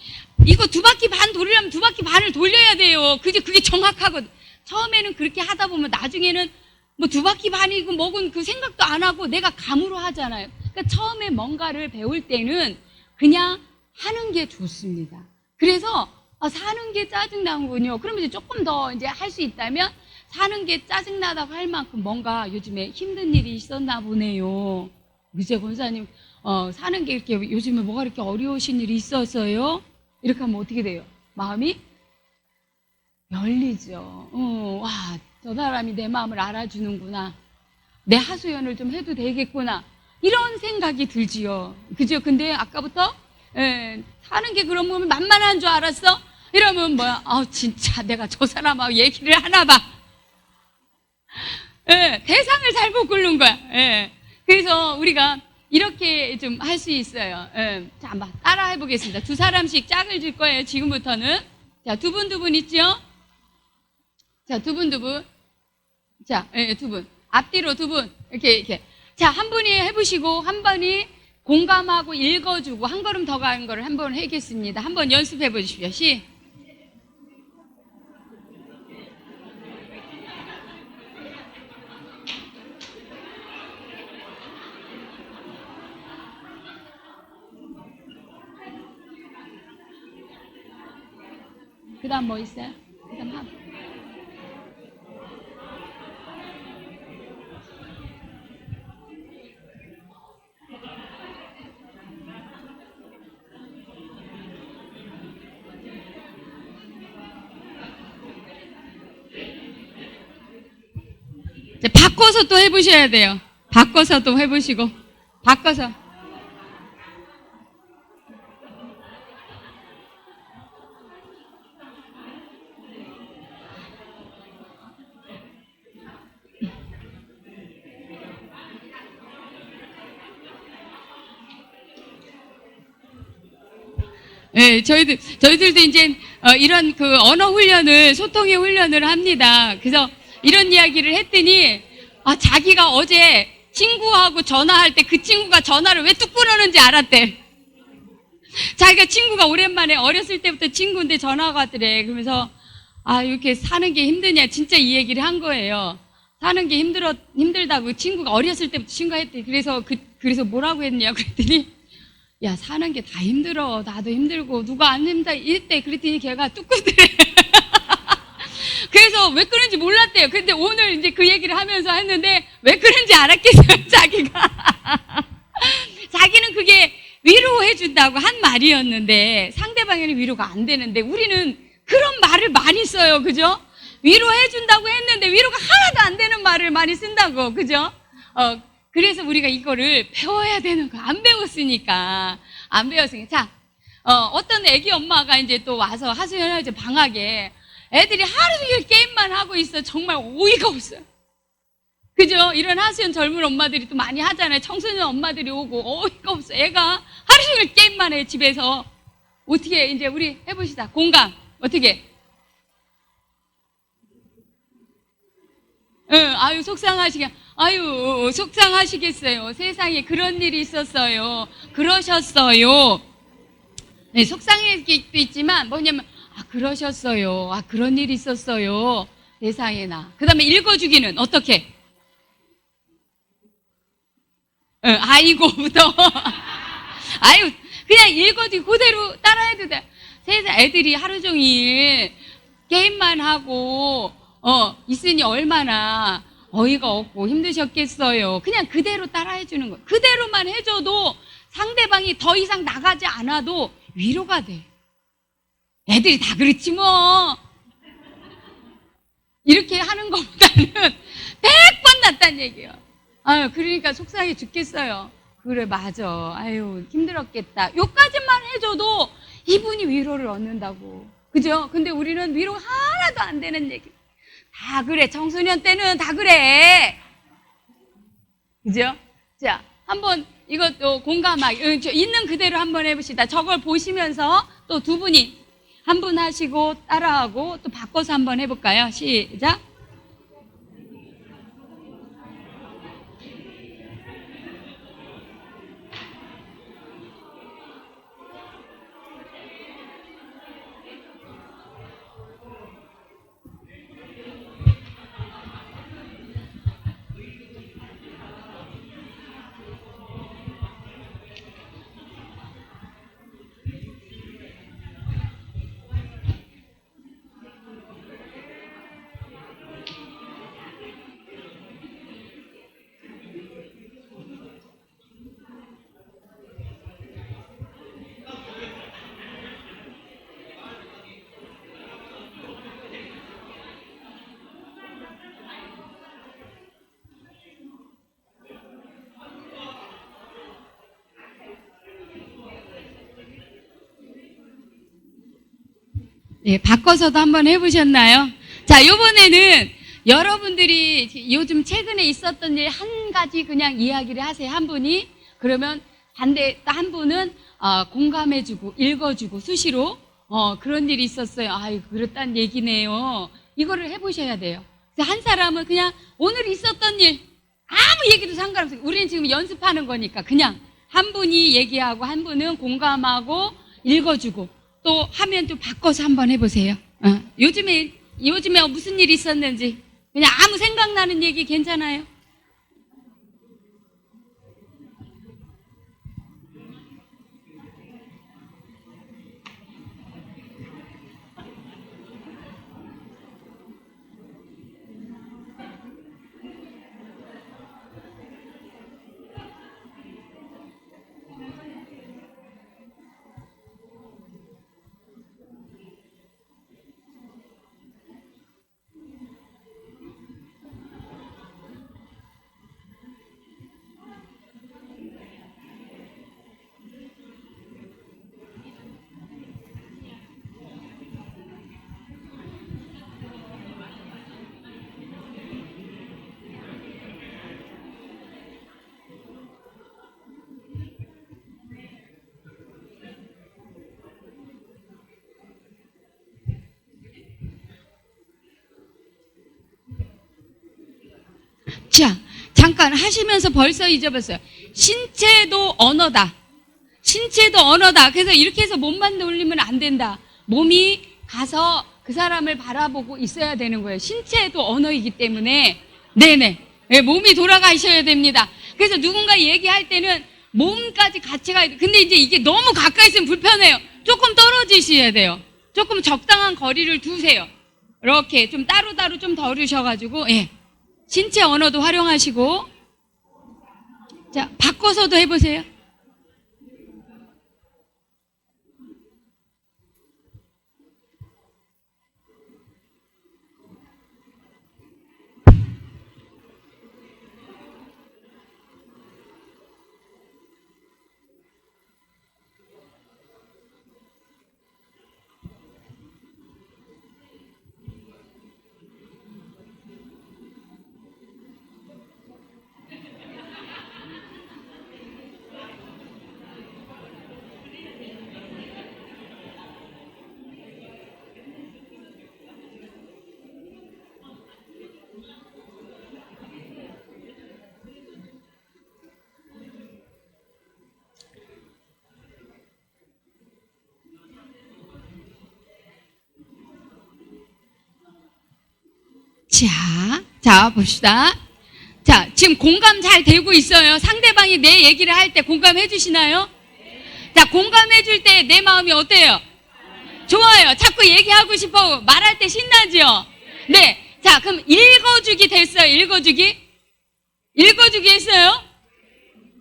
이거 2바퀴 반 돌리려면 2바퀴 반을 돌려야 돼요. 그게 정확하거든. 처음에는 그렇게 하다 보면 나중에는 뭐 2바퀴 반이고 뭐군 그 생각도 안 하고 내가 감으로 하잖아요. 그러니까 처음에 뭔가를 배울 때는 그냥 하는 게 좋습니다. 그래서 사는 게 짜증나는군요. 그러면 이제 조금 더 이제 할 수 있다면 사는 게 짜증나다고 할 만큼 뭔가 요즘에 힘든 일이 있었나 보네요. 그제 권사님 사는 게 이렇게 요즘에 뭐가 이렇게 어려우신 일이 있었어요? 이렇게 하면 어떻게 돼요? 마음이 열리죠. 와, 저 사람이 내 마음을 알아주는구나. 내 하소연을 좀 해도 되겠구나. 이런 생각이 들지요. 그죠? 근데 아까부터 사는 게 그런 거면 만만한 줄 알았어? 이러면 뭐야? 진짜 내가 저 사람하고 얘기를 하나 봐. 대상을 잘못 고른 거야. 그래서 우리가 이렇게 좀 할 수 있어요. 자, 한번 따라 해보겠습니다. 2사람씩 짝을 줄 거예요. 지금부터는. 자, 두 분 있죠? 자, 두 분. 자, 2분. 앞뒤로 2분. 이렇게. 자, 한 분이 해보시고, 한 분이 공감하고 읽어주고, 한 걸음 더 가는 거를 한 번 하겠습니다. 한 번 연습해 보십시오. 그 다음 뭐 있어요? 그 다음 바꿔서 또 해보셔야 돼요. 바꿔서 또 해보시고. 바꿔서. 저희들도 이제 이런 그 언어 훈련을, 소통의 훈련을 합니다. 그래서 이런 이야기를 했더니 자기가 어제 친구하고 전화할 때 그 친구가 전화를 왜 뚝 끊었는지 알았대. 자기가 친구가 오랜만에 어렸을 때부터 친구인데 전화가 왔더래. 그러면서 아, 이렇게 사는 게 힘드냐. 진짜 이 얘기를 한 거예요. 사는 게 힘들다고 친구가 어렸을 때부터 친구가 했대. 그래서 뭐라고 했냐. 그랬더니, 야, 사는 게 다 힘들어. 나도 힘들고, 누가 안 힘들다. 이랬대. 그랬더니 걔가 뚝뚝대래. 그래서 왜 그런지 몰랐대요. 근데 오늘 이제 그 얘기를 하면서 했는데, 왜 그런지 알았겠어요, 자기가. 자기는 그게 위로해준다고 한 말이었는데, 상대방에는 위로가 안 되는데, 우리는 그런 말을 많이 써요. 그죠? 위로해준다고 했는데, 위로가 하나도 안 되는 말을 많이 쓴다고. 그죠? 그래서 우리가 이거를 배워야 되는 거. 안 배웠으니까. 자, 어떤 애기 엄마가 이제 또 와서 하수연화제 방학에 애들이 하루 종일 게임만 하고 있어. 정말 어이가 없어요. 그죠? 이런 하수연 젊은 엄마들이 또 많이 하잖아요. 청소년 엄마들이 오고 어이가 없어. 애가 하루 종일 게임만 해, 집에서. 어떻게 이제 우리 해봅시다. 공감. 어떻게? 아유, 속상하시겠어요. 세상에 그런 일이 있었어요. 그러셨어요. 네, 속상할 수도 있지만, 뭐냐면, 아, 그러셨어요. 아, 그런 일이 있었어요. 세상에나. 그 다음에 읽어주기는 어떻게? 아이고부터. 아유, 그냥 읽어주기 그대로 따라해도 돼. 세상 애들이 하루 종일 게임만 하고, 있으니 얼마나 어이가 없고 힘드셨겠어요. 그냥 그대로 따라해 주는 거예요. 그대로만 해줘도 상대방이 더 이상 나가지 않아도 위로가 돼. 애들이 다 그렇지 뭐. 이렇게 하는 것보다는 100번 낫다는 얘기예요. 아유, 그러니까 속상해 죽겠어요. 그래, 맞아. 아유, 힘들었겠다. 요까지만 해줘도 이분이 위로를 얻는다고. 그죠? 근데 우리는 위로가 하나도 안 되는 얘기. 다 그래. 청소년 때는 다 그래. 그죠? 자, 한번 이것도 공감하기. 있는 그대로 한번 해봅시다. 저걸 보시면서 또 두 분이 한 분 하시고 따라하고 또 바꿔서 한번 해볼까요? 시작. 예, 바꿔서도 한번 해보셨나요? 자, 요번에는 여러분들이 요즘 최근에 있었던 일 한 가지 그냥 이야기를 하세요. 한 분이. 그러면 한 분은 공감해주고 읽어주고 수시로 그런 일이 있었어요. 아이, 그렇단 얘기네요. 이거를 해보셔야 돼요. 그래서 한 사람은 그냥 오늘 있었던 일 아무 얘기도 상관없어요. 우리는 지금 연습하는 거니까 그냥 한 분이 얘기하고 한 분은 공감하고 읽어주고 또 하면 또 바꿔서 한번 해보세요. 요즘에 무슨 일이 있었는지 그냥 아무 생각나는 얘기 괜찮아요? 자, 잠깐 하시면서 벌써 잊어봤어요. 신체도 언어다. 신체도 언어다. 그래서 이렇게 해서 몸만 돌리면 안 된다. 몸이 가서 그 사람을 바라보고 있어야 되는 거예요. 신체도 언어이기 때문에. 네네. 네, 몸이 돌아가셔야 됩니다. 그래서 누군가 얘기할 때는 몸까지 같이 가야 돼요. 근데 이제 이게 너무 가까이 있으면 불편해요. 조금 떨어지셔야 돼요. 조금 적당한 거리를 두세요. 이렇게 좀 따로따로 좀 덜으셔가지고, 예. 신체 언어도 활용하시고. 자, 바꿔서도 해보세요. 자, 봅시다. 자, 지금 공감 잘 되고 있어요. 상대방이 내 얘기를 할 때 공감해 주시나요? 자, 공감해 줄 때 내 마음이 어때요? 좋아요. 자꾸 얘기하고 싶어. 말할 때 신나죠? 네. 자, 그럼 읽어주기 됐어요. 읽어주기 했어요?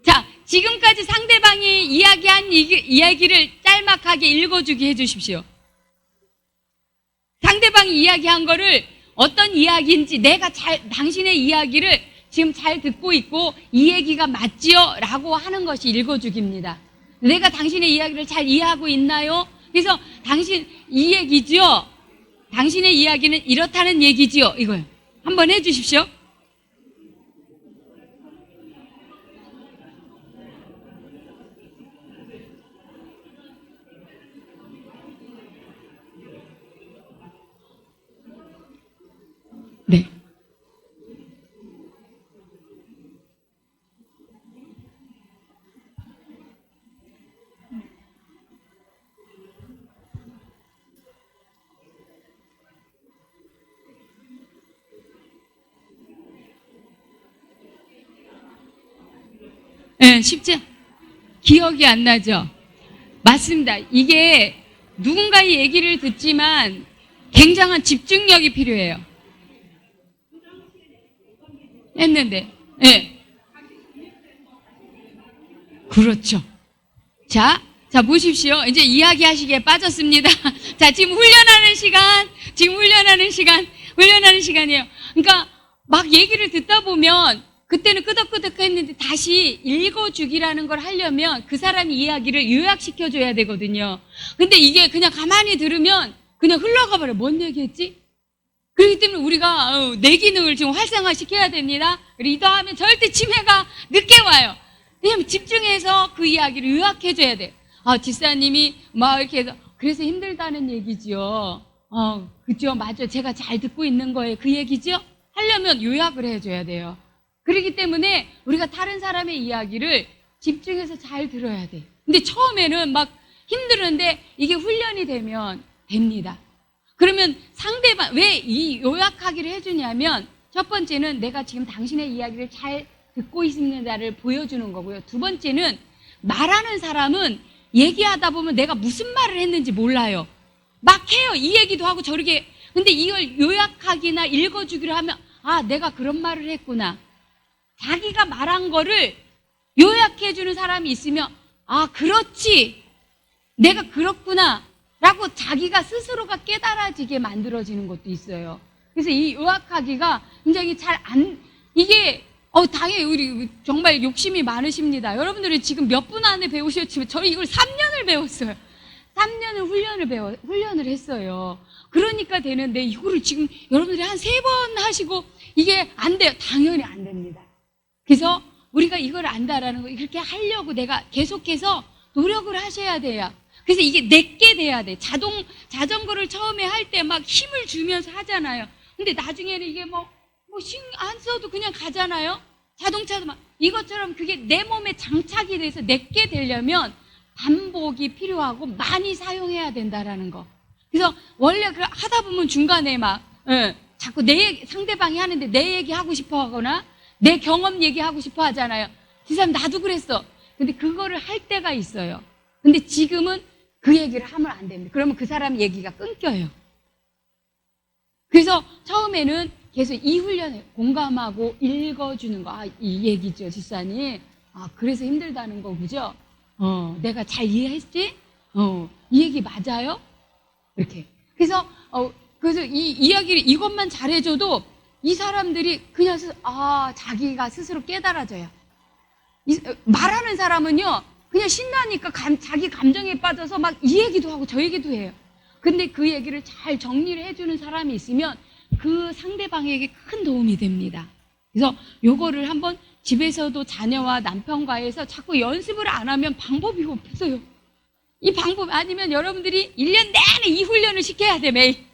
자, 지금까지 상대방이 이야기한 이야기를 짤막하게 읽어주기 해주십시오. 상대방이 이야기한 거를 어떤 이야기인지 내가 당신의 이야기를 지금 잘 듣고 있고 이 얘기가 맞지요? 라고 하는 것이 읽어주기입니다. 내가 당신의 이야기를 잘 이해하고 있나요? 그래서 당신 이 얘기죠? 당신의 이야기는 이렇다는 얘기지요? 이걸 한번 해주십시오. 네. 네, 쉽죠? 기억이 안 나죠? 맞습니다. 이게 누군가의 얘기를 듣지만 굉장한 집중력이 필요해요. 했는데, 네. 그렇죠. 자, 보십시오. 이제 이야기하시기에 빠졌습니다. 자, 지금 훈련하는 시간이에요. 그러니까 막 얘기를 듣다 보면 그때는 끄덕끄덕 했는데 다시 읽어주기라는 걸 하려면 그 사람의 이야기를 요약시켜줘야 되거든요. 근데 이게 그냥 가만히 들으면 그냥 흘러가 버려요. 뭔 얘기했지? 그렇기 때문에 우리가 내 기능을 지금 활성화시켜야 됩니다. 리더하면 절대 치매가 늦게 와요. 왜냐면 집중해서 그 이야기를 요약해줘야 돼요. 아, 집사님이 막 이렇게 해서 그래서 힘들다는 얘기죠. 그죠, 맞죠. 제가 잘 듣고 있는 거예요. 그 얘기죠. 하려면 요약을 해줘야 돼요. 그렇기 때문에 우리가 다른 사람의 이야기를 집중해서 잘 들어야 돼. 근데 처음에는 막 힘들은데 이게 훈련이 되면 됩니다. 그러면 상대방 왜 이 요약하기를 해주냐면 첫 번째는 내가 지금 당신의 이야기를 잘 듣고 있습니다를 보여주는 거고요. 두 번째는 말하는 사람은 얘기하다 보면 내가 무슨 말을 했는지 몰라요. 막 해요. 이 얘기도 하고 저렇게. 근데 이걸 요약하기나 읽어주기로 하면 아, 내가 그런 말을 했구나. 자기가 말한 거를 요약해주는 사람이 있으면 아, 그렇지. 내가 그렇구나. 라고 자기가 스스로가 깨달아지게 만들어지는 것도 있어요. 그래서 이 요약하기가 굉장히 이게 당연히 우리 정말 욕심이 많으십니다. 여러분들이 지금 몇 분 안에 배우셨지만 저희 이걸 3년을 배웠어요. 3년을 훈련을 했어요. 그러니까 되는데 이거를 지금 여러분들이 한 3번 하시고 이게 안 돼요. 당연히 안 됩니다. 그래서 우리가 이걸 안다라는 거 이렇게 하려고 내가 계속해서 노력을 하셔야 돼요. 그래서 이게 내게 돼야 돼. 자전거를 처음에 할 때 막 힘을 주면서 하잖아요. 근데 나중에는 이게 힘 안 써도 그냥 가잖아요. 자동차도 막 이것처럼 그게 내 몸에 장착이 돼서 내게 되려면 반복이 필요하고 많이 사용해야 된다라는 거. 그래서 원래 하다 보면 중간에 막 자꾸 상대방이 하는데 내 얘기하고 싶어 하거나 내 경험 얘기하고 싶어 하잖아요. 그 사람 나도 그랬어. 근데 그거를 할 때가 있어요. 근데 지금은 그 얘기를 하면 안 됩니다. 그러면 그 사람 얘기가 끊겨요. 그래서 처음에는 계속 이 훈련을 공감하고 읽어주는 거. 이 얘기죠, 집사님. 그래서 힘들다는 거, 그죠? 내가 잘 이해했지? 이 얘기 맞아요? 이렇게. 그래서 이 이야기를 이것만 잘해줘도 이 사람들이 그냥 자기가 스스로 깨달아져요. 말하는 사람은요, 그냥 신나니까 자기 감정에 빠져서 막 이 얘기도 하고 저 얘기도 해요. 근데 그 얘기를 잘 정리를 해주는 사람이 있으면 그 상대방에게 큰 도움이 됩니다. 그래서 요거를 한번 집에서도 자녀와 남편과에서 자꾸 연습을 안 하면 방법이 없어요. 이 방법 아니면 여러분들이 1년 내내 이 훈련을 시켜야 돼, 매일.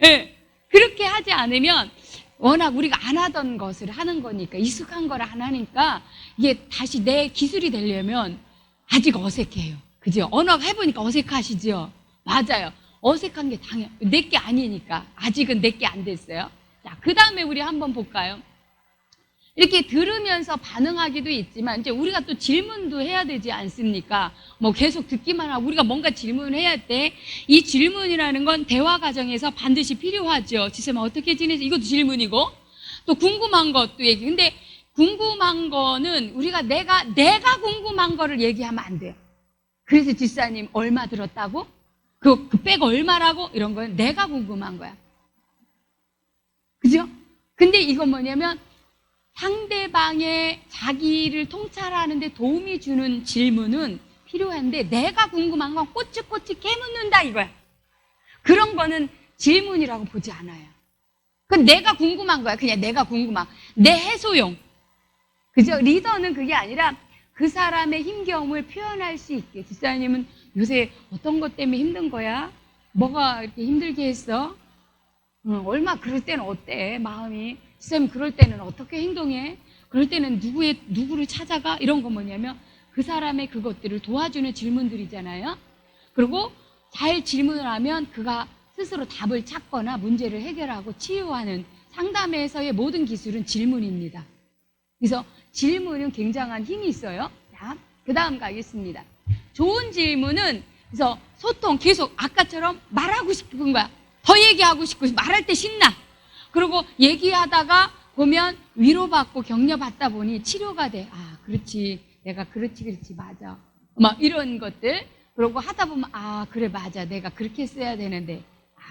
네. 그렇게 하지 않으면 워낙 우리가 안 하던 것을 하는 거니까, 익숙한 걸 안 하니까 이게 다시 내 기술이 되려면 아직 어색해요. 그죠? 언어가 해보니까 어색하시죠? 맞아요. 어색한 게 내게 아니니까. 아직은 내게 안 됐어요. 자, 그 다음에 우리 한번 볼까요? 이렇게 들으면서 반응하기도 있지만, 이제 우리가 또 질문도 해야 되지 않습니까? 뭐 계속 듣기만 하고 우리가 뭔가 질문을 해야 돼. 이 질문이라는 건 대화 과정에서 반드시 필요하죠. 지금 어떻게 지내지? 이것도 질문이고, 또 궁금한 것도 얘기. 근데 궁금한 거는 우리가 내가 궁금한 거를 얘기하면 안 돼요. 그래서 집사님 얼마 들었다고? 그 백 얼마라고? 이런 건 내가 궁금한 거야. 그죠? 근데 이건 뭐냐면 상대방의 자기를 통찰하는 데 도움이 주는 질문은 필요한데, 내가 궁금한 건 꼬치꼬치 깨묻는다 이거야. 그런 거는 질문이라고 보지 않아요. 그건 내가 궁금한 거야. 그냥 내가 궁금한 내 해소용. 그죠? 리더는 그게 아니라 그 사람의 힘겨움을 표현할 수 있게. 집사님은 요새 어떤 것 때문에 힘든 거야? 뭐가 이렇게 힘들게 했어? 얼마 그럴 때는 어때? 마음이. 집사님 그럴 때는 어떻게 행동해? 그럴 때는 누구를 찾아가? 이런 거 뭐냐면 그 사람의 그것들을 도와주는 질문들이잖아요. 그리고 잘 질문을 하면 그가 스스로 답을 찾거나 문제를 해결하고 치유하는 상담에서의 모든 기술은 질문입니다. 그래서 질문은 굉장한 힘이 있어요. 자, 그 다음 가겠습니다. 좋은 질문은 그래서 소통, 계속 아까처럼 말하고 싶은 거야. 더 얘기하고 싶고 말할 때 신나. 그리고 얘기하다가 보면 위로받고 격려받다 보니 치료가 돼. 그렇지. 내가 그렇지 맞아. 막 이런 것들. 그러고 하다 보면 그래 맞아. 내가 그렇게 했어야 되는데.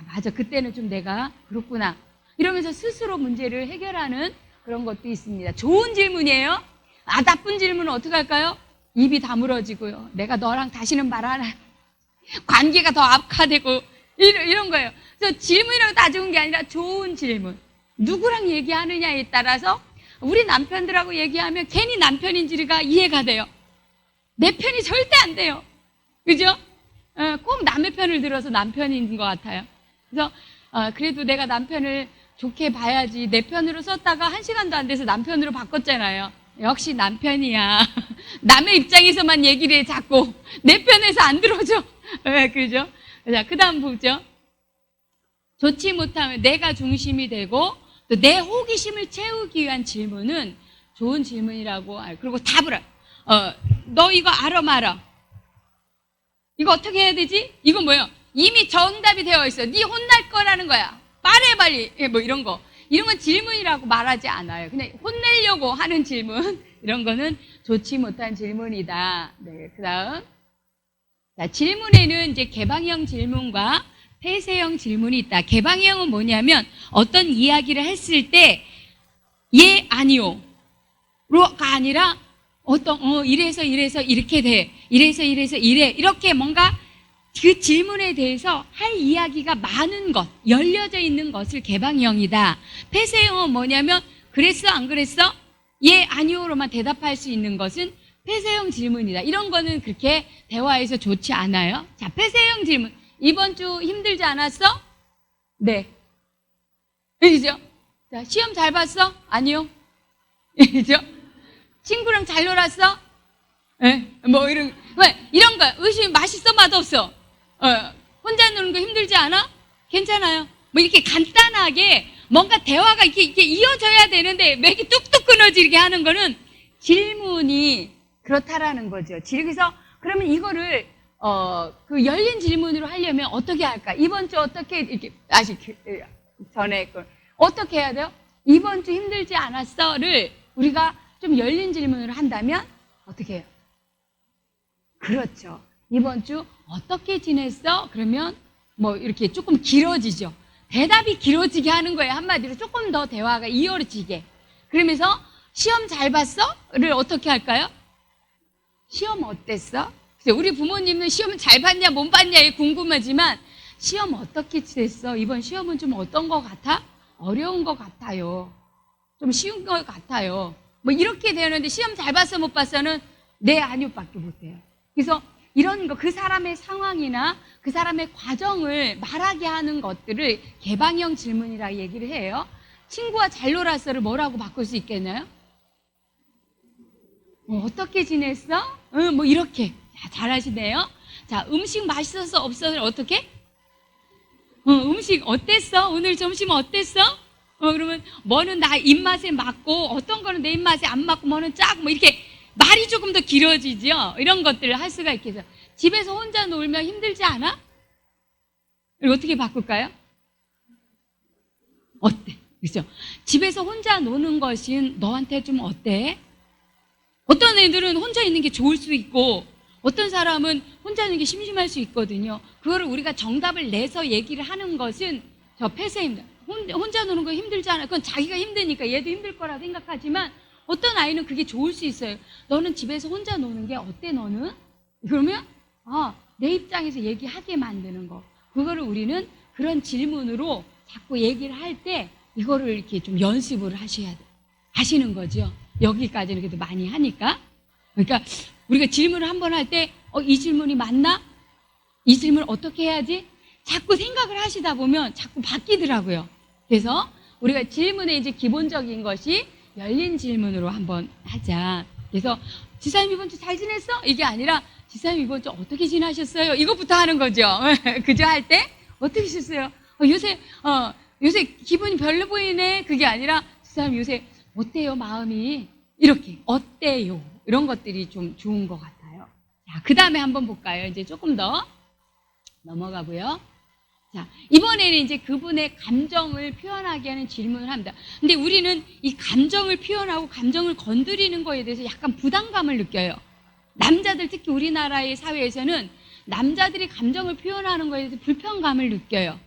맞아. 그때는 좀 내가 그렇구나. 이러면서 스스로 문제를 해결하는 그런 것도 있습니다. 좋은 질문이에요. 나쁜 질문은 어떻게 할까요? 입이 다물어지고요. 내가 너랑 다시는 말 안 해. 관계가 더 악화되고 이런 거예요. 그래서 질문이라고 다 좋은 게 아니라 좋은 질문. 누구랑 얘기하느냐에 따라서 우리 남편들하고 얘기하면 괜히 남편인지가 이해가 돼요. 내 편이 절대 안 돼요. 그죠? 꼭 남의 편을 들어서 남편인 것 같아요. 그래서 그래도 내가 남편을 좋게 봐야지. 내 편으로 썼다가 1시간도 안 돼서 남편으로 바꿨잖아요. 역시 남편이야. 남의 입장에서만 얘기를 해 자꾸. 내 편에서 안 들어줘. 그죠? 자, 그 다음 보죠. 좋지 못하면 내가 중심이 되고 또 내 호기심을 채우기 위한 질문은 좋은 질문이라고. 그리고 답을 너 이거 알아 말아? 이거 어떻게 해야 되지? 이건 뭐예요? 이미 정답이 되어 있어. 네 혼날 거라는 거야. 말해 빨리. 뭐 이런 거. 이런 건 질문이라고 말하지 않아요. 그냥 혼내려고 하는 질문. 이런 거는 좋지 못한 질문이다. 네, 그 다음. 자, 질문에는 이제 개방형 질문과 폐쇄형 질문이 있다. 개방형은 뭐냐면 어떤 이야기를 했을 때 예, 아니요 로가 아니라 이래서 이렇게 돼. 이래서 이래. 이렇게 뭔가 그 질문에 대해서 할 이야기가 많은 것, 열려져 있는 것을 개방형이다. 폐쇄형은 뭐냐면 그랬어 안 그랬어? 예, 아니요로만 대답할 수 있는 것은 폐쇄형 질문이다. 이런 거는 그렇게 대화에서 좋지 않아요. 자, 폐쇄형 질문. 이번 주 힘들지 않았어? 네. 그죠? 자, 시험 잘 봤어? 아니요. 그죠? 친구랑 잘 놀았어? 네. 뭐 이런 거. 의심 맛있어 맛없어? 혼자 노는 거 거 힘들지 않아? 괜찮아요. 뭐 이렇게 간단하게 뭔가 대화가 이렇게 이어져야 되는데 맥이 뚝뚝 끊어지게 하는 거는 질문이 그렇다라는 거죠. 그래서 그러면 이거를 그 열린 질문으로 하려면 어떻게 할까? 이번 주 어떻게 이렇게 다시 전에 걸 어떻게 해야 돼요? 이번 주 힘들지 않았어를 우리가 좀 열린 질문으로 한다면 어떻게 해요? 그렇죠. 이번 주 어떻게 지냈어? 그러면 뭐 이렇게 조금 길어지죠. 대답이 길어지게 하는 거예요. 한마디로 조금 더 대화가 이어지게. 그러면서 시험 잘 봤어?를 어떻게 할까요? 시험 어땠어? 우리 부모님은 시험 잘 봤냐 못 봤냐 이 궁금하지만 시험 어떻게 지냈어? 이번 시험은 좀 어떤 것 같아? 어려운 것 같아요. 좀 쉬운 것 같아요. 뭐 이렇게 되는데 시험 잘 봤어 못 봤어는 네 아니요밖에 못해요. 그래서 이런 거 그 사람의 상황이나 그 사람의 과정을 말하게 하는 것들을 개방형 질문이라 얘기를 해요. 친구와 잘 놀았어를 뭐라고 바꿀 수 있겠나요? 어떻게 지냈어? 뭐 이렇게. 자, 잘하시네요. 자, 음식 맛있었어 없어를 어떻게? 음식 어땠어? 오늘 점심 어땠어? 그러면 뭐는 나 입맛에 맞고 어떤 거는 내 입맛에 안 맞고 뭐는 짜고 뭐 이렇게 말이 조금 더 길어지죠. 이런 것들을 할 수가 있겠어요. 집에서 혼자 놀면 힘들지 않아? 이거 어떻게 바꿀까요? 어때? 그렇죠? 집에서 혼자 노는 것이 너한테 좀 어때? 어떤 애들은 혼자 있는 게 좋을 수 있고 어떤 사람은 혼자 있는 게 심심할 수 있거든요. 그거를 우리가 정답을 내서 얘기를 하는 것은 저 폐쇄입니다. 혼자 노는 거 힘들지 않아? 그건 자기가 힘드니까 얘도 힘들 거라 생각하지만 어떤 아이는 그게 좋을 수 있어요. 너는 집에서 혼자 노는 게 어때 너는? 그러면 내 입장에서 얘기하게 만드는 거. 그거를 우리는 그런 질문으로 자꾸 얘기를 할 때 이거를 이렇게 좀 연습을 하시는 거죠. 여기까지는 그래도 많이 하니까. 그러니까 우리가 질문을 한번 할 때 이 질문이 맞나? 이 질문을 어떻게 해야지? 자꾸 생각을 하시다 보면 자꾸 바뀌더라고요. 그래서 우리가 질문의 이제 기본적인 것이 열린 질문으로 한번 하자. 그래서 지사님 이번 주 잘 지냈어? 이게 아니라 지사님 이번 주 어떻게 지나셨어요? 이것부터 하는 거죠. 그죠? 할 때 어떻게 지냈어요? 요새 기분이 별로 보이네. 그게 아니라 지사님 요새 어때요 마음이? 이렇게 어때요? 이런 것들이 좀 좋은 것 같아요. 자, 그 다음에 한번 볼까요? 이제 조금 더 넘어가고요. 자, 이번에는 이제 그분의 감정을 표현하게 하는 질문을 합니다. 근데 우리는 이 감정을 표현하고 감정을 건드리는 거에 대해서 약간 부담감을 느껴요. 남자들, 특히 우리나라의 사회에서는 남자들이 감정을 표현하는 거에 대해서 불편감을 느껴요.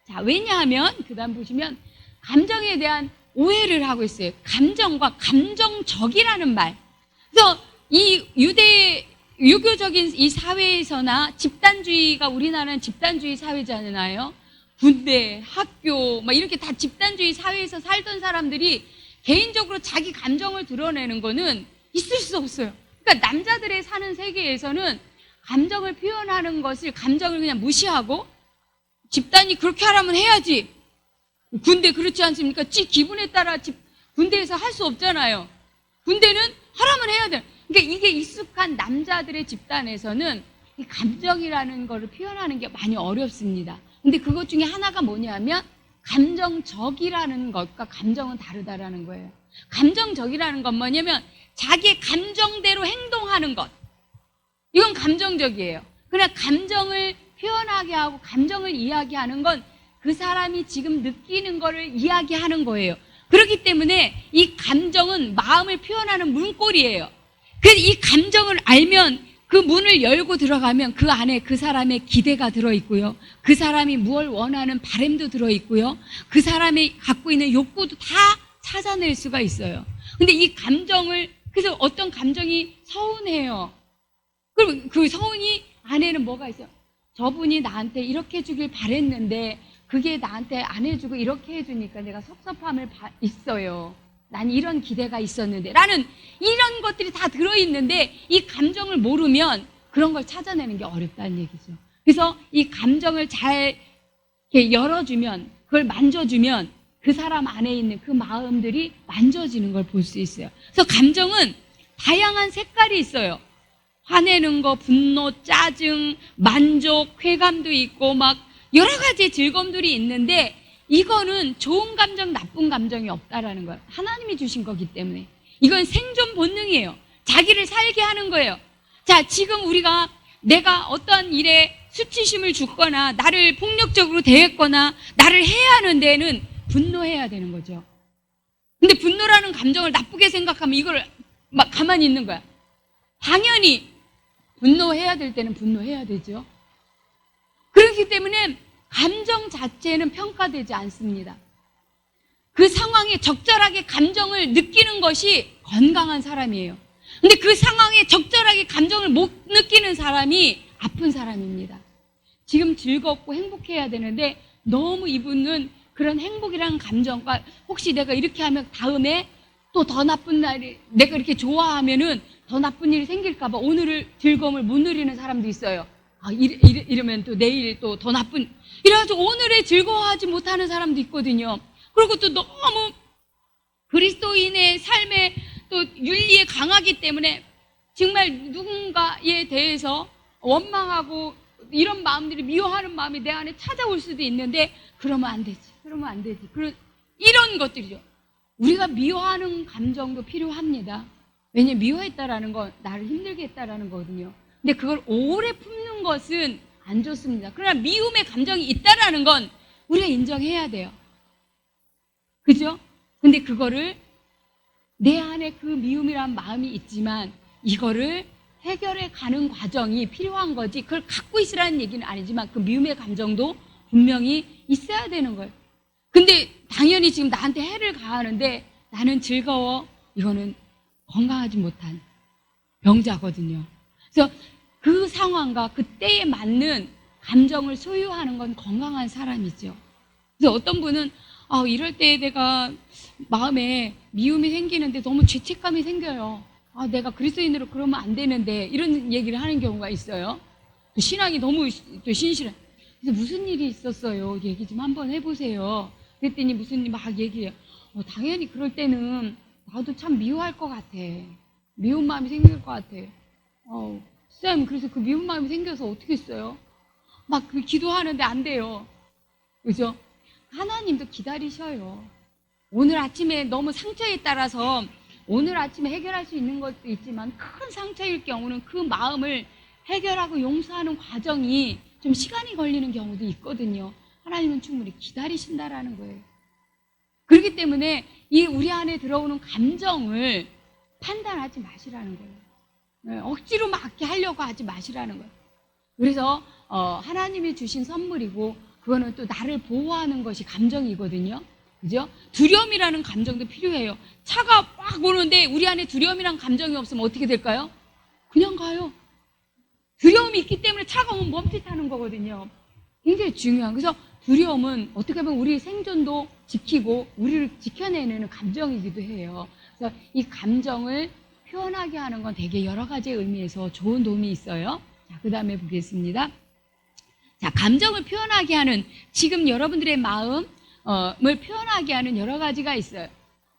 자, 왜냐하면 그 다음 보시면 감정에 대한 오해를 하고 있어요. 감정과 감정적이라는 말. 그래서 이 유교적인 이 사회에서나 집단주의가 우리나라는 집단주의 사회잖아요. 군대, 학교 막 이렇게 다 집단주의 사회에서 살던 사람들이 개인적으로 자기 감정을 드러내는 거는 있을 수 없어요. 그러니까 남자들의 사는 세계에서는 감정을 표현하는 것을 감정을 그냥 무시하고 집단이 그렇게 하라면 해야지. 군대 그렇지 않습니까? 지 기분에 따라 군대에서 할 수 없잖아요. 군대는 하라면 해야 돼. 그러니까 이게 익숙한 남자들의 집단에서는 이 감정이라는 거를 표현하는 게 많이 어렵습니다. 근데 그것 중에 하나가 뭐냐면 감정적이라는 것과 감정은 다르다라는 거예요. 감정적이라는 건 뭐냐면 자기의 감정대로 행동하는 것. 이건 감정적이에요. 그러나 감정을 표현하게 하고 감정을 이야기하는 건 그 사람이 지금 느끼는 거를 이야기하는 거예요. 그렇기 때문에 이 감정은 마음을 표현하는 문고리예요. 그래서 이 감정을 알면 그 문을 열고 들어가면 그 안에 그 사람의 기대가 들어있고요. 그 사람이 무엇을 원하는 바람도 들어있고요. 그 사람이 갖고 있는 욕구도 다 찾아낼 수가 있어요. 근데 이 감정을, 그래서 어떤 감정이 서운해요. 그럼 그 서운이 안에는 뭐가 있어요? 저분이 나한테 이렇게 해주길 바랬는데 그게 나한테 안 해주고 이렇게 해주니까 내가 섭섭함을 있어요. 난 이런 기대가 있었는데 라는 이런 것들이 다 들어있는데 이 감정을 모르면 그런 걸 찾아내는 게 어렵다는 얘기죠. 그래서 이 감정을 잘 이렇게 열어주면, 그걸 만져주면 그 사람 안에 있는 그 마음들이 만져지는 걸 볼 수 있어요. 그래서 감정은 다양한 색깔이 있어요. 화내는 거, 분노, 짜증, 만족, 쾌감도 있고 막 여러 가지 즐거움들이 있는데 이거는 좋은 감정, 나쁜 감정이 없다라는 거예요. 하나님이 주신 거기 때문에. 이건 생존 본능이에요. 자기를 살게 하는 거예요. 자, 지금 우리가 내가 어떠한 일에 수치심을 줬거나 나를 폭력적으로 대했거나 나를 해하는 데에는 분노해야 되는 거죠. 근데 분노라는 감정을 나쁘게 생각하면 이걸 막 가만히 있는 거야. 당연히 분노해야 될 때는 분노해야 되죠. 그렇기 때문에 감정 자체는 평가되지 않습니다. 그 상황에 적절하게 감정을 느끼는 것이 건강한 사람이에요. 근데 그 상황에 적절하게 감정을 못 느끼는 사람이 아픈 사람입니다. 지금 즐겁고 행복해야 되는데 너무 이분은 그런 행복이라는 감정과 혹시 내가 이렇게 하면 다음에 또 더 나쁜 날이 내가 이렇게 좋아하면은 더 나쁜 일이 생길까봐 오늘을 즐거움을 못 누리는 사람도 있어요. 이러면 또 내일 또 더 나쁜 이래가지고 오늘에 즐거워하지 못하는 사람도 있거든요. 그리고 또 너무 그리스도인의 삶에 또 윤리에 강하기 때문에 정말 누군가에 대해서 원망하고 이런 마음들이 미워하는 마음이 내 안에 찾아올 수도 있는데 그러면 안 되지. 그러면 안 되지. 이런 것들이죠. 우리가 미워하는 감정도 필요합니다. 왜냐면 미워했다라는 건 나를 힘들게 했다라는 거거든요. 근데 그걸 오래 품는 것은 안 좋습니다. 그러나 미움의 감정이 있다라는 건 우리가 인정해야 돼요. 그죠? 근데 그거를 내 안에 그 미움이란 마음이 있지만 이거를 해결해 가는 과정이 필요한 거지 그걸 갖고 있으라는 얘기는 아니지만 그 미움의 감정도 분명히 있어야 되는 거예요. 근데 당연히 지금 나한테 해를 가하는데 나는 즐거워. 이거는 건강하지 못한 병자거든요. 그래서 그 상황과 그때에 맞는 감정을 소유하는 건 건강한 사람이죠. 그래서 어떤 분은 이럴 때 내가 마음에 미움이 생기는데 너무 죄책감이 생겨요. 내가 그리스도인으로 그러면 안 되는데 이런 얘기를 하는 경우가 있어요. 또 신앙이 너무 또 신실해. 그래서 무슨 일이 있었어요? 얘기 좀 한번 해보세요. 그랬더니 무슨 일 막 얘기해요. 당연히 그럴 때는 나도 참 미워할 것 같아. 미운 마음이 생길 것 같아. 쌤, 그래서 그 미운 마음이 생겨서 어떻게 했어요? 막 그 기도하는데 안 돼요. 그죠? 하나님도 기다리셔요. 오늘 아침에 너무 상처에 따라서 오늘 아침에 해결할 수 있는 것도 있지만 큰 상처일 경우는 그 마음을 해결하고 용서하는 과정이 좀 시간이 걸리는 경우도 있거든요. 하나님은 충분히 기다리신다라는 거예요. 그렇기 때문에 이 우리 안에 들어오는 감정을 판단하지 마시라는 거예요. 억지로 맞게 하려고 하지 마시라는 거예요. 그래서 하나님이 주신 선물이고 그거는 또 나를 보호하는 것이 감정이거든요. 그죠? 두려움이라는 감정도 필요해요. 차가 막 오는데 우리 안에 두려움이라는 감정이 없으면 어떻게 될까요? 그냥 가요. 두려움이 있기 때문에 차가 오면 멈칫하는 거거든요. 굉장히 중요한. 그래서 두려움은 어떻게 보면 우리 생존도 지키고 우리를 지켜내는 감정이기도 해요. 그래서 이 감정을 표현하게 하는 건 되게 여러 가지 의미에서 좋은 도움이 있어요. 자, 그 다음에 보겠습니다. 자, 감정을 표현하게 하는 지금 여러분들의 마음을 표현하게 하는 여러 가지가 있어요.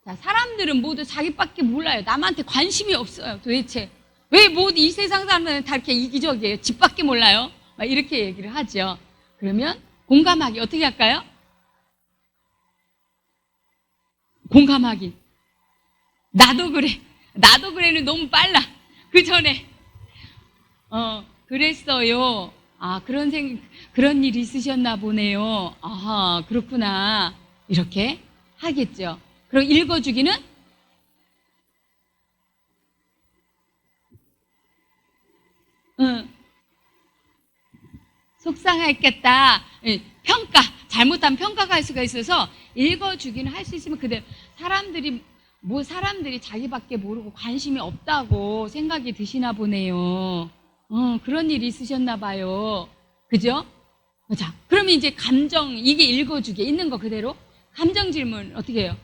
자, 사람들은 모두 자기밖에 몰라요. 남한테 관심이 없어요. 도대체 왜 모두 이 세상 사람들은 다 이렇게 이기적이에요? 집밖에 몰라요. 막 이렇게 얘기를 하죠. 그러면 공감하기 어떻게 할까요? 공감하기. 나도 그래. 나도 그래는 너무 빨라. 그 전에 그랬어요. 그런 일이 있으셨나 보네요. 아하, 그렇구나. 이렇게 하겠죠. 그리고 읽어주기는? 속상했겠다. 평가. 잘못하면 평가가 할 수가 있어서 읽어주기는 할 수 있으면 그대로. 사람들이 자기밖에 모르고 관심이 없다고 생각이 드시나 보네요. 그런 일이 있으셨나 봐요. 그죠? 자, 그러면 이제 감정, 이게 읽어주기 있는 거 그대로. 감정 질문 어떻게 해요?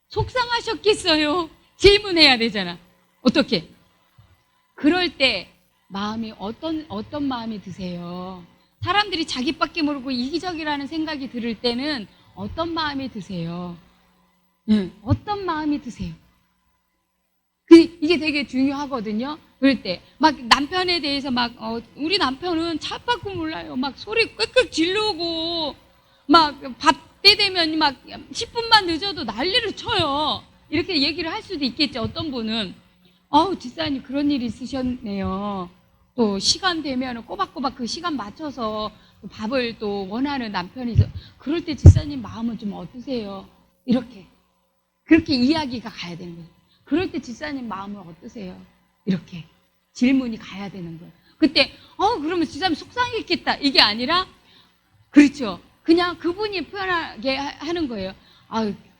속상하셨겠어요? 질문해야 되잖아. 어떻게? 그럴 때 마음이 어떤 마음이 드세요? 사람들이 자기밖에 모르고 이기적이라는 생각이 들을 때는 어떤 마음이 드세요? 어떤 마음이 드세요? 이게 되게 중요하거든요. 그럴 때 막 남편에 대해서 막 우리 남편은 차 밖을 몰라요. 막 소리 꽥꽥 지르고 막 밥 때 되면 막 10분만 늦어도 난리를 쳐요. 이렇게 얘기를 할 수도 있겠죠. 어떤 분은 집사님 그런 일이 있으셨네요. 또 시간 되면 꼬박꼬박 그 시간 맞춰서 밥을 또 원하는 남편이 있어. 그럴 때 집사님 마음은 좀 어떠세요? 이렇게 그렇게 이야기가 가야 되는 거예요. 그럴 때 집사님 마음은 어떠세요? 이렇게 질문이 가야 되는 거예요. 그때 그러면 집사님 속상했겠다 이게 아니라 그렇죠. 그냥 그분이 표현하게 하는 거예요.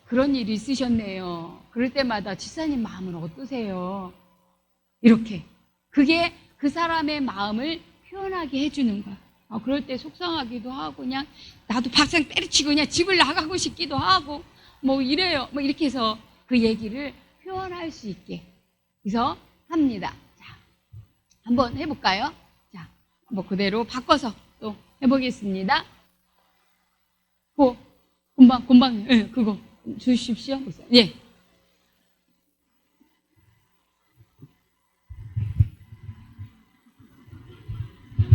그런 일이 있으셨네요. 그럴 때마다 집사님 마음은 어떠세요? 이렇게 그게 그 사람의 마음을 표현하게 해주는 거야. 그럴 때 속상하기도 하고 그냥 나도 박상 때려치고 그냥 집을 나가고 싶기도 하고 뭐 이래요. 뭐 이렇게 해서 그 얘기를 표현할 수 있게 그래서 합니다. 자, 한번 해볼까요? 자, 뭐 그대로 바꿔서 또 해보겠습니다. 금방 예, 그거 주십시오. 예.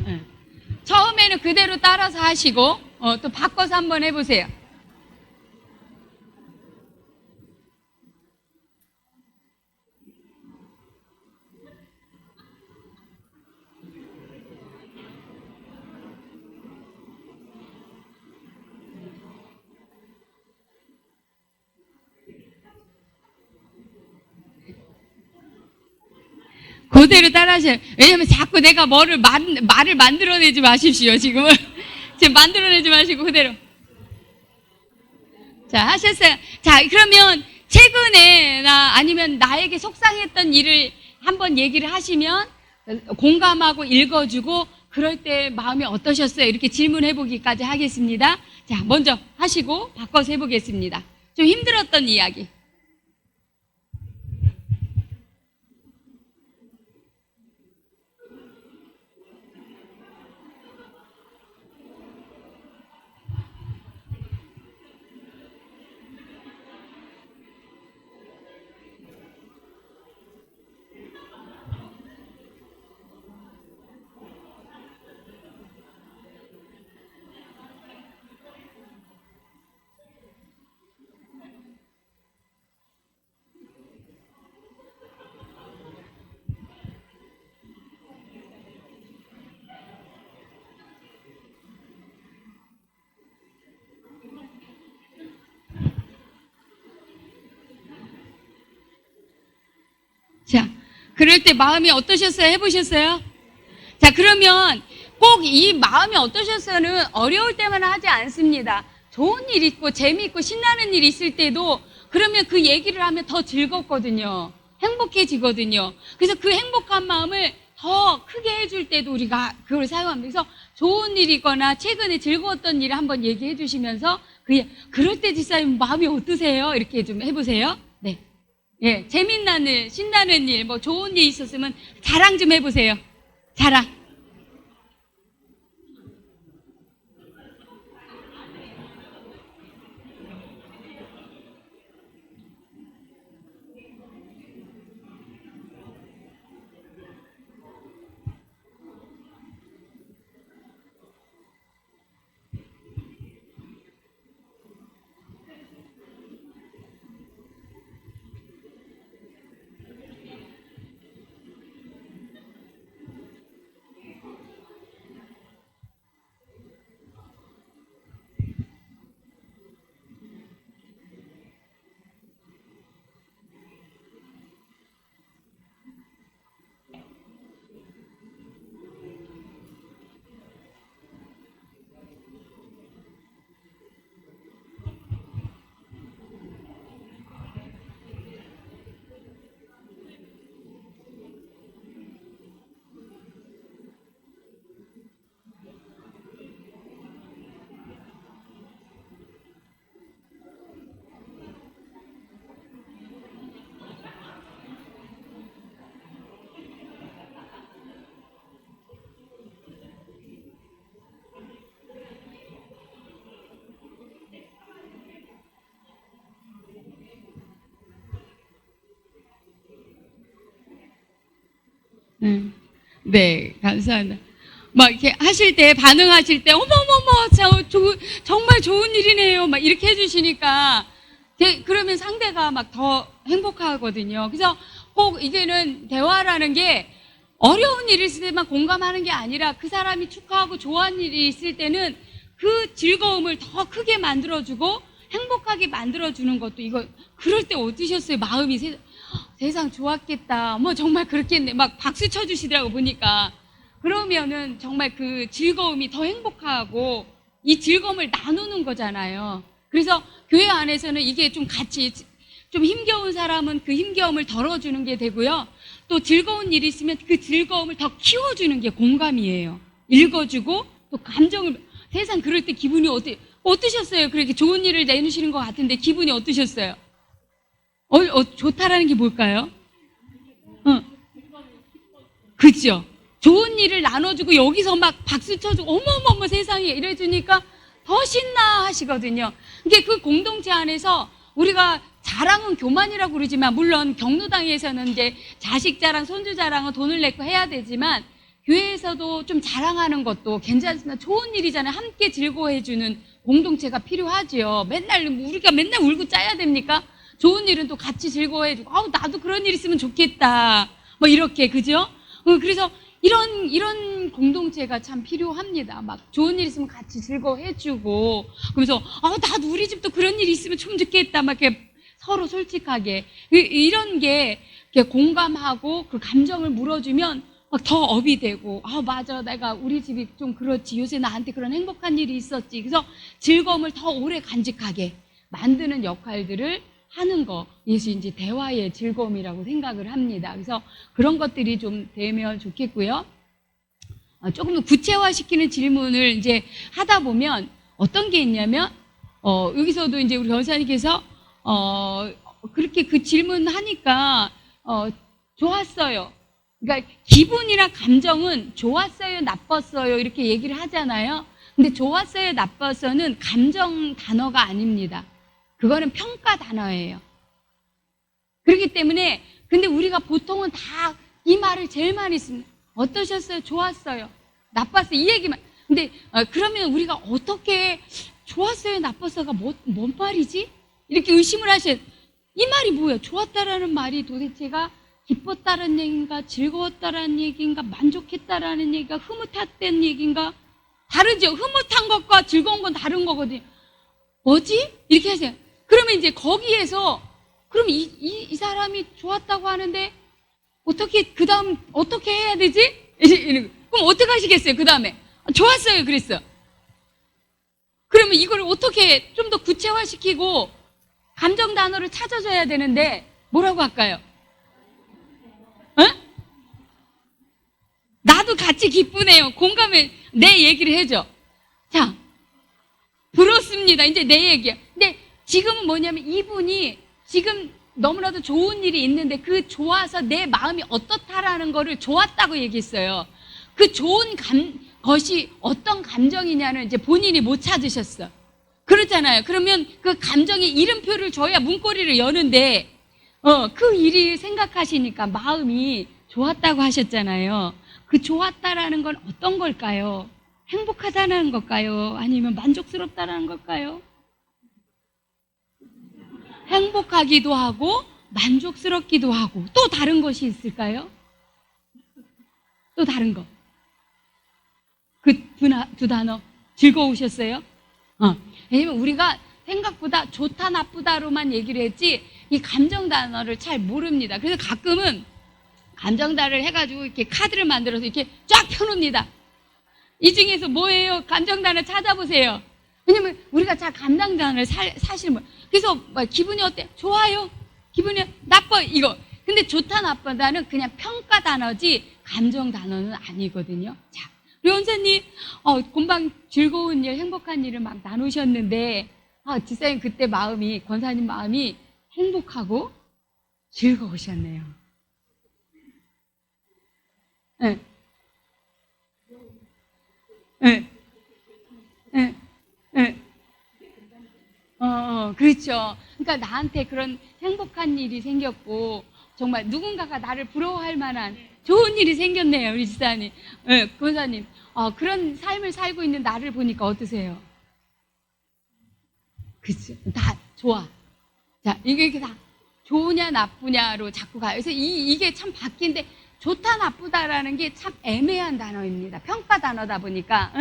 예. 처음에는 그대로 따라서 하시고 또 바꿔서 한번 해보세요. 그대로 따라하셔요. 왜냐면 자꾸 내가 말을 만들어내지 마십시오, 지금은. 지금 만들어내지 마시고 그대로. 자, 하셨어요. 자, 그러면 최근에 아니면 나에게 속상했던 일을 한번 얘기를 하시면 공감하고 읽어주고 그럴 때 마음이 어떠셨어요? 이렇게 질문해보기까지 하겠습니다. 자, 먼저 하시고 바꿔서 해보겠습니다. 좀 힘들었던 이야기. 자, 그럴 때 마음이 어떠셨어요? 해보셨어요? 자, 그러면 꼭 이 마음이 어떠셨어요는 어려울 때만 하지 않습니다. 좋은 일 있고 재미있고 신나는 일 있을 때도 그러면 그 얘기를 하면 더 즐겁거든요. 행복해지거든요. 그래서 그 행복한 마음을 더 크게 해줄 때도 우리가 그걸 사용합니다. 그래서 좋은 일이거나 최근에 즐거웠던 일을 한번 얘기해 주시면서 그럴 때 집사님 마음이 어떠세요? 이렇게 좀 해보세요. 네. 예, 재밌는 일, 신나는 일, 뭐 좋은 일 있었으면 자랑 좀 해보세요. 자랑. 네, 감사합니다. 막 이렇게 하실 때, 반응하실 때, 어머머머, 정말 좋은 일이네요. 막 이렇게 해주시니까, 그러면 상대가 막 더 행복하거든요. 그래서 꼭 이게는 대화라는 게 어려운 일이 있을 때만 공감하는 게 아니라 그 사람이 축하하고 좋아하는 일이 있을 때는 그 즐거움을 더 크게 만들어주고 행복하게 만들어주는 것도 이거, 그럴 때 어떠셨어요? 마음이 세상 좋았겠다. 뭐 정말 그렇겠네. 막 박수 쳐주시더라고 보니까. 그러면은 정말 그 즐거움이 더 행복하고 이 즐거움을 나누는 거잖아요. 그래서 교회 안에서는 이게 좀 같이 좀 힘겨운 사람은 그 힘겨움을 덜어주는 게 되고요. 또 즐거운 일이 있으면 그 즐거움을 더 키워주는 게 공감이에요. 읽어주고 또 감정을, 세상 그럴 때 기분이 어떠셨어요? 그렇게 좋은 일을 내놓으시는 것 같은데 기분이 어떠셨어요? 좋다라는 게 뭘까요? 그죠? 좋은 일을 나눠주고 여기서 막 박수 쳐주고 어머머머 세상에 이래주니까 더 신나 하시거든요. 이게 그 공동체 안에서 우리가 자랑은 교만이라고 그러지만, 물론 경로당에서는 이제 자식 자랑, 손주 자랑은 돈을 내고 해야 되지만 교회에서도 좀 자랑하는 것도 괜찮습니다. 좋은 일이잖아요. 함께 즐거워해주는 공동체가 필요하지요. 우리가 맨날 울고 짜야 됩니까? 좋은 일은 또 같이 즐거워해주고, 나도 그런 일 있으면 좋겠다. 뭐 이렇게, 그죠? 그래서 이런 공동체가 참 필요합니다. 막 좋은 일 있으면 같이 즐거워해주고, 그러면서 나도 우리 집도 그런 일이 있으면 좀 좋겠다. 막 이렇게 서로 솔직하게 이런 게 공감하고 그 감정을 물어주면 막 더 업이 되고, 맞아, 내가 우리 집이 좀 그렇지, 요새 나한테 그런 행복한 일이 있었지. 그래서 즐거움을 더 오래 간직하게 만드는 역할들을 하는 거, 이것이 이제 대화의 즐거움이라고 생각을 합니다. 그래서 그런 것들이 좀 되면 좋겠고요. 조금 더 구체화시키는 질문을 이제 하다 보면 어떤 게 있냐면, 여기서도 이제 우리 변호사님께서 그렇게 그 질문하니까 좋았어요. 그러니까 기분이나 감정은 좋았어요, 나빴어요 이렇게 얘기를 하잖아요. 근데 좋았어요, 나빴어는 감정 단어가 아닙니다. 그거는 평가 단어예요. 그렇기 때문에, 근데 우리가 보통은 다 이 말을 제일 많이 씁니다. 어떠셨어요? 좋았어요, 나빴어요, 이 얘기만. 근데 그러면 우리가 어떻게 좋았어요, 나빴어가 뭔 말이지? 이렇게 의심을 하셔야 돼요. 이 말이 뭐예요? 좋았다라는 말이 도대체가 기뻤다라는 얘기인가, 즐거웠다라는 얘기인가, 만족했다라는 얘기가, 흐뭇했다는 얘기인가? 다르죠? 흐뭇한 것과 즐거운 건 다른 거거든요. 뭐지? 이렇게 하세요. 그러면 이제 거기에서, 그럼 이 사람이 좋았다고 하는데 어떻게, 그 다음 어떻게 해야 되지? 그럼 어떻게 하시겠어요? 그 다음에 좋았어요 그랬어. 그러면 이걸 어떻게 좀 더 구체화시키고 감정 단어를 찾아줘야 되는데 뭐라고 할까요? 나도 같이 기쁘네요. 공감해. 내 얘기를 해줘. 자, 그렇습니다. 이제 내 얘기야. 근데 지금은 뭐냐면 이분이 지금 너무나도 좋은 일이 있는데 그 좋아서 내 마음이 어떻다라는 거를 좋았다고 얘기했어요. 그 좋은 것이 어떤 감정이냐는 이제 본인이 못 찾으셨어. 그렇잖아요. 그러면 그 감정에 이름표를 줘야 문고리를 여는데, 그 일이 생각하시니까 마음이 좋았다고 하셨잖아요. 그 좋았다라는 건 어떤 걸까요? 행복하다는 걸까요? 아니면 만족스럽다는 걸까요? 행복하기도 하고 만족스럽기도 하고 또 다른 것이 있을까요? 또 다른 거. 그 두 단어 즐거우셨어요? 왜냐면 우리가 생각보다 좋다 나쁘다로만 얘기를 했지 이 감정 단어를 잘 모릅니다. 그래서 가끔은 감정 단어를 해가지고 이렇게 카드를 만들어서 이렇게 쫙 펴놓습니다. 이 중에서 뭐예요? 감정 단어 찾아보세요. 왜냐면 우리가 잘 감정 단어를 사실은 그래서 기분이 어때? 좋아요. 기분이 나빠 이거. 근데 좋다 나쁘다는 그냥 평가 단어지 감정 단어는 아니거든요. 자, 우리 원사님 금방 즐거운 일, 행복한 일을 막 나누셨는데 집사님 그때 마음이, 권사님 마음이 행복하고 즐거우셨네요. 네. 네. 네. 네. 그렇죠. 그러니까 나한테 그런 행복한 일이 생겼고 정말 누군가가 나를 부러워할 만한 좋은 일이 생겼네요, 우리 집사님. 네, 권사님. 그런 삶을 살고 있는 나를 보니까 어떠세요? 그치? 다 좋아. 자, 이게 다 좋으냐 나쁘냐로 자꾸 가요. 그래서 이게 참 바뀐데 좋다 나쁘다라는 게 참 애매한 단어입니다. 평가 단어다 보니까.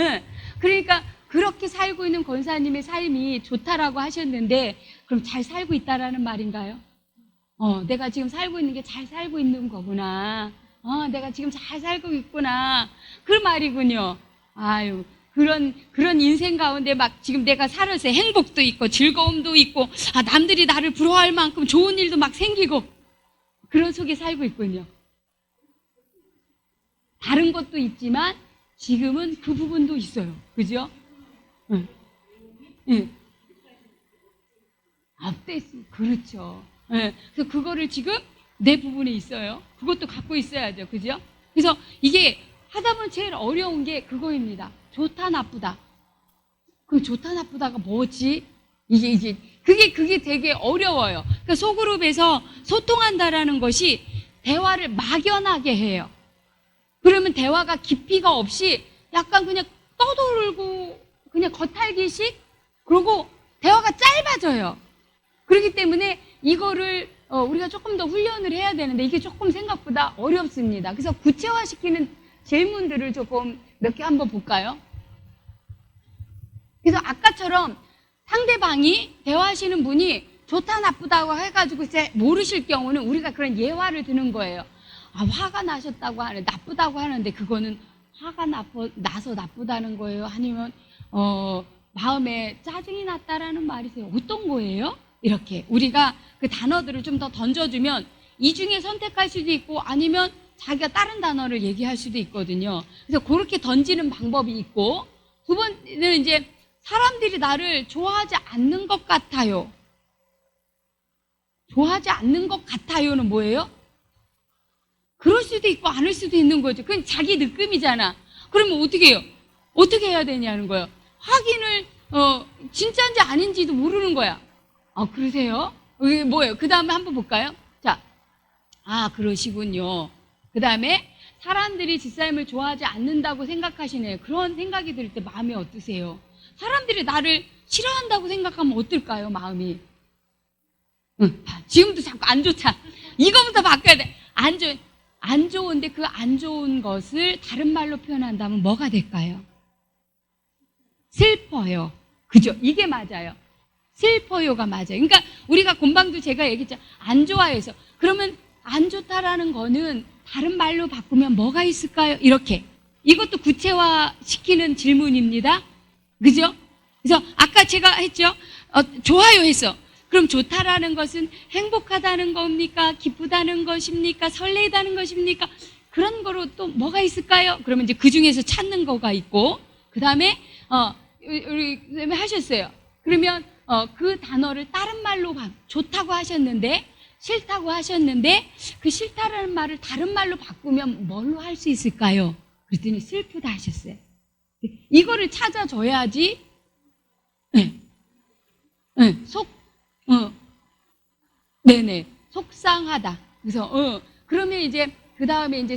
그러니까 그렇게 살고 있는 권사님의 삶이 좋다라고 하셨는데 그럼 잘 살고 있다라는 말인가요? 내가 지금 살고 있는 게 잘 살고 있는 거구나. 내가 지금 잘 살고 있구나. 그 말이군요. 아유, 그런 인생 가운데 막 지금 내가 살아서 행복도 있고 즐거움도 있고, 남들이 나를 부러워할 만큼 좋은 일도 막 생기고, 그런 속에 살고 있군요. 다른 것도 있지만 지금은 그 부분도 있어요. 그죠? 응. 응. 그렇죠. 네. 그래서 그거를 지금 내 부분에 있어요. 그것도 갖고 있어야죠. 그죠? 그래서 이게 하다 보면 제일 어려운 게 그거입니다. 좋다, 나쁘다. 그 좋다, 나쁘다가 뭐지? 그게 되게 어려워요. 그러니까 소그룹에서 소통한다라는 것이 대화를 막연하게 해요. 그러면 대화가 깊이가 없이 약간 그냥 떠돌고 그냥 겉핥기식? 그리고 대화가 짧아져요. 그렇기 때문에 이거를 우리가 조금 더 훈련을 해야 되는데 이게 조금 생각보다 어렵습니다. 그래서 구체화시키는 질문들을 조금 몇 개 한번 볼까요? 그래서 아까처럼 상대방이 대화하시는 분이 좋다 나쁘다고 해가지고 모르실 경우는 우리가 그런 예화를 드는 거예요. 화가 나셨다고 하는데 나쁘다고 하는데 그거는 화가 나서 나쁘다는 거예요? 아니면 마음에 짜증이 났다라는 말이세요? 어떤 거예요? 이렇게 우리가 그 단어들을 좀 더 던져주면 이 중에 선택할 수도 있고 아니면 자기가 다른 단어를 얘기할 수도 있거든요. 그래서 그렇게 던지는 방법이 있고, 두 번째는 이제 사람들이 나를 좋아하지 않는 것 같아요. 좋아하지 않는 것 같아요는 뭐예요? 그럴 수도 있고 아닐 수도 있는 거죠. 그건 자기 느낌이잖아. 그러면 어떻게 해요? 어떻게 해야 되냐는 거예요. 확인을 진짜인지 아닌지도 모르는 거야. 그러세요? 이게 뭐예요? 그 다음에 한번 볼까요? 자, 그러시군요. 그 다음에 사람들이 집사님을 좋아하지 않는다고 생각하시네요. 그런 생각이 들 때 마음이 어떠세요? 사람들이 나를 싫어한다고 생각하면 어떨까요? 마음이. 지금도 자꾸 안 좋다. 이거부터 바꿔야 돼. 안 좋은데 그 안 좋은 것을 다른 말로 표현한다면 뭐가 될까요? 슬퍼요. 그죠? 이게 맞아요. 슬퍼요가 맞아요. 그러니까 우리가 곰방도 제가 얘기했죠. 안 좋아해서. 그러면 안 좋다라는 거는 다른 말로 바꾸면 뭐가 있을까요? 이렇게. 이것도 구체화 시키는 질문입니다. 그죠? 그래서 아까 제가 했죠. 좋아요 했어. 그럼 좋다라는 것은 행복하다는 겁니까? 기쁘다는 것입니까? 설레다는 것입니까? 그런 거로 또 뭐가 있을까요? 그러면 이제 그 중에서 찾는 거가 있고, 그 다음에, 우리 선생님이 하셨어요. 그러면, 그 단어를 다른 말로 좋다고 하셨는데, 싫다고 하셨는데, 그 싫다라는 말을 다른 말로 바꾸면 뭘로 할 수 있을까요? 그랬더니 슬프다 하셨어요. 이거를 찾아줘야지, 네네. 속상하다. 그래서, 그러면 이제, 그 다음에 이제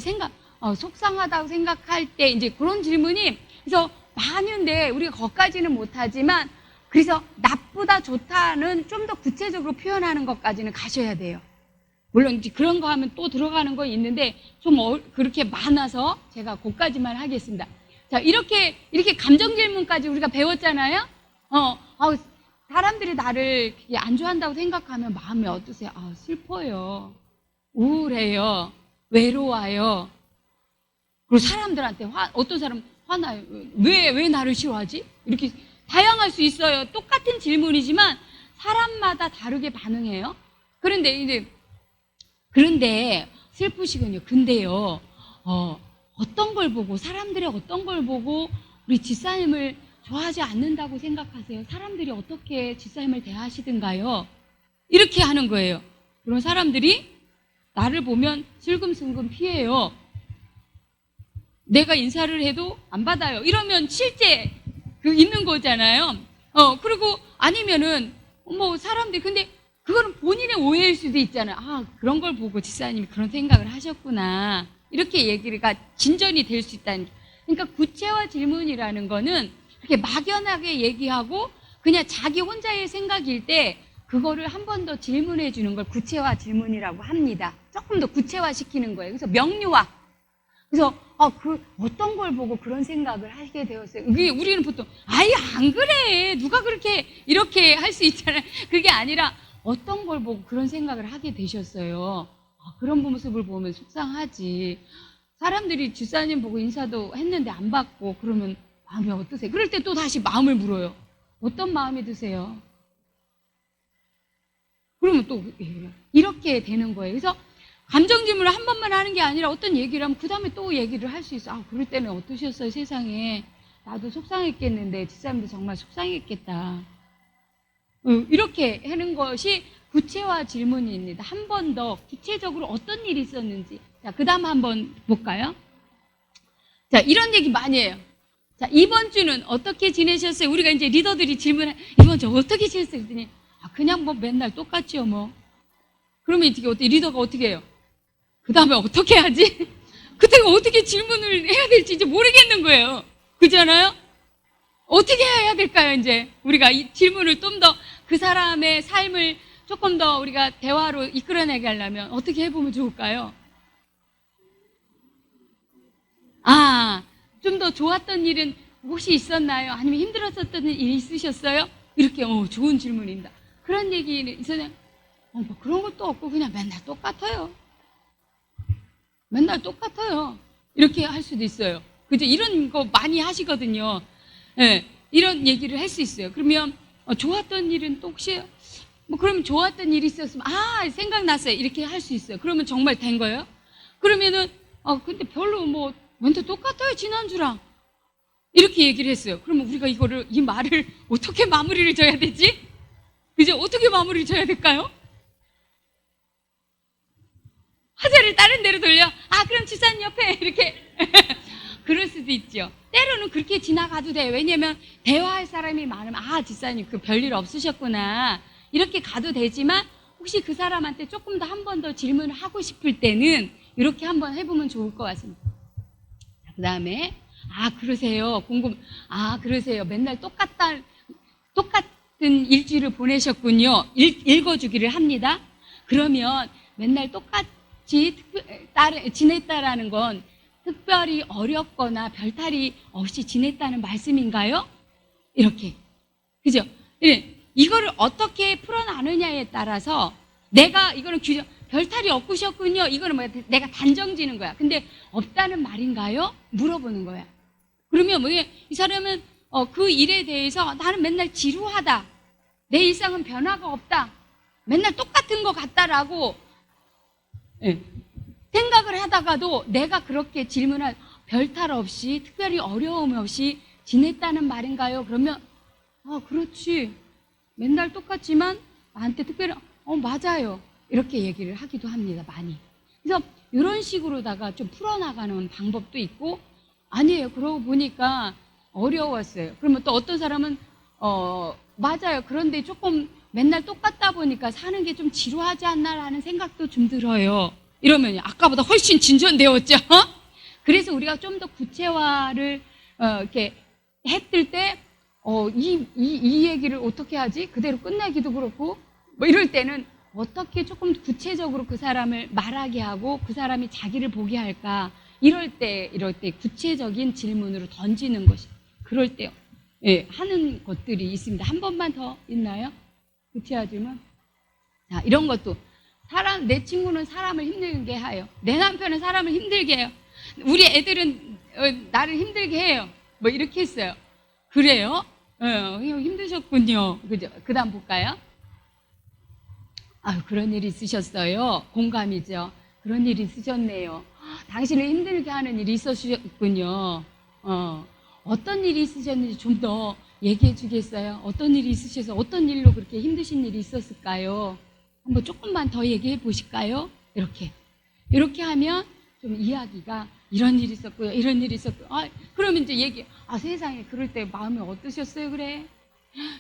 속상하다고 생각할 때 이제 그런 질문이, 그래서 많은데 우리가 거기까지는 못하지만, 그래서 나쁘다, 좋다는 좀 더 구체적으로 표현하는 것까지는 가셔야 돼요. 물론 이제 그런 거 하면 또 들어가는 거 있는데, 좀 그렇게 많아서 제가 그까지만 하겠습니다. 자, 이렇게 감정 질문까지 우리가 배웠잖아요? 사람들이 나를 안 좋아한다고 생각하면 마음이 어떠세요? 슬퍼요. 우울해요. 외로워요. 그리고 사람들한테 어떤 사람 화나요. 왜 나를 싫어하지? 이렇게 다양할 수 있어요. 똑같은 질문이지만 사람마다 다르게 반응해요. 그런데 슬프시군요. 근데요, 어떤 걸 보고, 사람들의 어떤 걸 보고 우리 집사님을 좋아하지 않는다고 생각하세요? 사람들이 어떻게 집사님을 대하시든가요? 이렇게 하는 거예요. 그런 사람들이 나를 보면 슬금슬금 피해요. 내가 인사를 해도 안 받아요. 이러면 실제 있는 거잖아요. 그리고 아니면은 사람들이 근데 그거는 본인의 오해일 수도 있잖아요. 아, 그런 걸 보고 집사님이 그런 생각을 하셨구나. 이렇게 얘기가 진전이 될 수 있다는. 그러니까 구체화 질문이라는 거는 그렇게 막연하게 얘기하고 그냥 자기 혼자의 생각일 때 그거를 한 번 더 질문해 주는 걸 구체화 질문이라고 합니다. 조금 더 구체화 시키는 거예요. 그래서 명료화. 그래서 어떤 걸 보고 그런 생각을 하게 되었어요. 우리는 보통 아예 안 그래. 누가 그렇게 이렇게 할 수 있잖아요. 그게 아니라 어떤 걸 보고 그런 생각을 하게 되셨어요. 그런 모습을 보면 속상하지. 사람들이 집사님 보고 인사도 했는데 안 받고 그러면 마음이 어떠세요? 그럴 때 또 다시 마음을 물어요. 어떤 마음이 드세요? 그러면 또 이렇게 되는 거예요. 그래서 감정 질문을 한 번만 하는 게 아니라 어떤 얘기를 하면 그 다음에 또 얘기를 할 수 있어. 그럴 때는 어떠셨어요? 세상에 나도 속상했겠는데 집사님도 정말 속상했겠다. 이렇게 하는 것이 구체화 질문입니다. 한 번 더 구체적으로 어떤 일이 있었는지. 자, 그 다음 한번 볼까요? 자, 이런 얘기 많이 해요. 자, 이번 주는 어떻게 지내셨어요? 우리가 이제 리더들이 질문해, 이번 주 어떻게 지냈어요? 그랬더니, 그냥 뭐 맨날 똑같죠, 뭐. 그러면 어떻게 리더가 어떻게 해요? 그 다음에 어떻게 하지? 그때가 어떻게 질문을 해야 될지 이제 모르겠는 거예요. 그잖아요? 어떻게 해야 될까요, 이제? 우리가 이 질문을 좀 더 그 사람의 삶을 조금 더 우리가 대화로 이끌어내게 하려면 어떻게 해보면 좋을까요? 좀 더 좋았던 일은 혹시 있었나요? 아니면 힘들었었던 일 있으셨어요? 이렇게, 좋은 질문입니다. 그런 얘기는 있었나요? 뭐 그런 것도 없고 그냥 맨날 똑같아요. 맨날 똑같아요. 이렇게 할 수도 있어요. 그죠? 이런 거 많이 하시거든요. 네, 이런 얘기를 할 수 있어요. 그러면 좋았던 일은 또 혹시 뭐 그러면 좋았던 일이 있었으면 생각났어요. 이렇게 할 수 있어요. 그러면 정말 된 거예요? 그러면은 근데 별로 뭐 맨날 똑같아요. 지난주랑 이렇게 얘기를 했어요. 그러면 우리가 이 말을 어떻게 마무리를 져야 되지? 그죠? 어떻게 마무리를 져야 될까요? 화제를 다른 데로 돌려. 그럼 집사님 옆에 이렇게 그럴 수도 있죠. 때로는 그렇게 지나가도 돼요. 왜냐면 대화할 사람이 많으면 집사님 그 별일 없으셨구나 이렇게 가도 되지만 혹시 그 사람한테 조금 더 한 번 더 질문을 하고 싶을 때는 이렇게 한번 해보면 좋을 것 같습니다. 그 다음에 그러세요. 그러세요. 맨날 똑같은 일주일을 보내셨군요. 읽어주기를 합니다. 그러면 맨날 똑같이 지냈다라는 건 특별히 어렵거나 별탈이 없이 지냈다는 말씀인가요? 이렇게. 그죠? 이거를 어떻게 풀어나느냐에 따라서 이거는 별탈이 없으셨군요. 이거는 내가 단정 지는 거야. 근데 없다는 말인가요? 물어보는 거야. 그러면 이 사람은 그 일에 대해서 나는 맨날 지루하다. 내 일상은 변화가 없다. 맨날 똑같은 것 같다라고 생각을 하다가도 내가 그렇게 질문할 별탈 없이 특별히 어려움 없이 지냈다는 말인가요? 그러면 그렇지. 맨날 똑같지만 나한테 특별히 맞아요. 이렇게 얘기를 하기도 합니다. 많이. 그래서 이런 식으로다가 좀 풀어나가는 방법도 있고 아니에요. 그러고 보니까 어려웠어요. 그러면 또 어떤 사람은 맞아요. 그런데 조금 맨날 똑같다 보니까 사는 게 좀 지루하지 않나라는 생각도 좀 들어요. 이러면 아까보다 훨씬 진전되었죠. 그래서 우리가 좀 더 구체화를 이렇게 했을 때 이 얘기를 어떻게 하지? 그대로 끝내기도 그렇고 뭐 이럴 때는 어떻게 조금 구체적으로 그 사람을 말하게 하고 그 사람이 자기를 보게 할까? 이럴 때 구체적인 질문으로 던지는 것이 그럴 때 하는 것들이 있습니다. 한 번만 더 있나요? 구체화 질문. 자, 이런 것도 내 친구는 사람을 힘들게 해요. 내 남편은 사람을 힘들게 해요. 우리 애들은 나를 힘들게 해요. 뭐 이렇게 했어요. 그래요? 힘드셨군요. 그죠? 그 다음 볼까요? 그런 일이 있으셨어요. 공감이죠. 그런 일이 있으셨네요. 당신을 힘들게 하는 일이 있으셨군요. 어떤 일이 있으셨는지 좀 더 얘기해 주겠어요? 어떤 일이 있으셔서 어떤 일로 그렇게 힘드신 일이 있었을까요? 한번 조금만 더 얘기해 보실까요? 이렇게 하면 좀 이야기가 이런 일이 있었고요. 이런 일이 있었고요. 그러면 이제 세상에 그럴 때 마음이 어떠셨어요? 그래?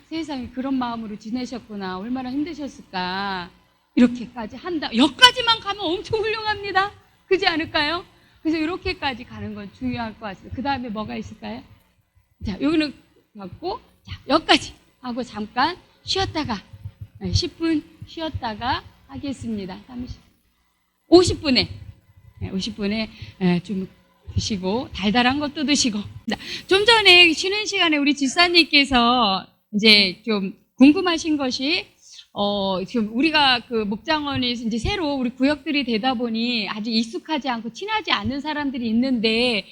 세상에 그런 마음으로 지내셨구나. 얼마나 힘드셨을까. 이렇게까지 한다. 여기까지만 가면 엄청 훌륭합니다. 그렇지 않을까요? 그래서 이렇게까지 가는 건 중요할 것 같습니다. 그 다음에 뭐가 있을까요? 자, 여기는 갖고, 자, 여기까지 하고 잠깐 쉬었다가, 10분 쉬었다가 하겠습니다. 50분에 좀 드시고, 달달한 것도 드시고. 좀 전에 쉬는 시간에 우리 집사님께서 이제 좀 궁금하신 것이, 지금 우리가 그 목장원이 이제 새로 우리 구역들이 되다 보니 아주 익숙하지 않고 친하지 않는 사람들이 있는데,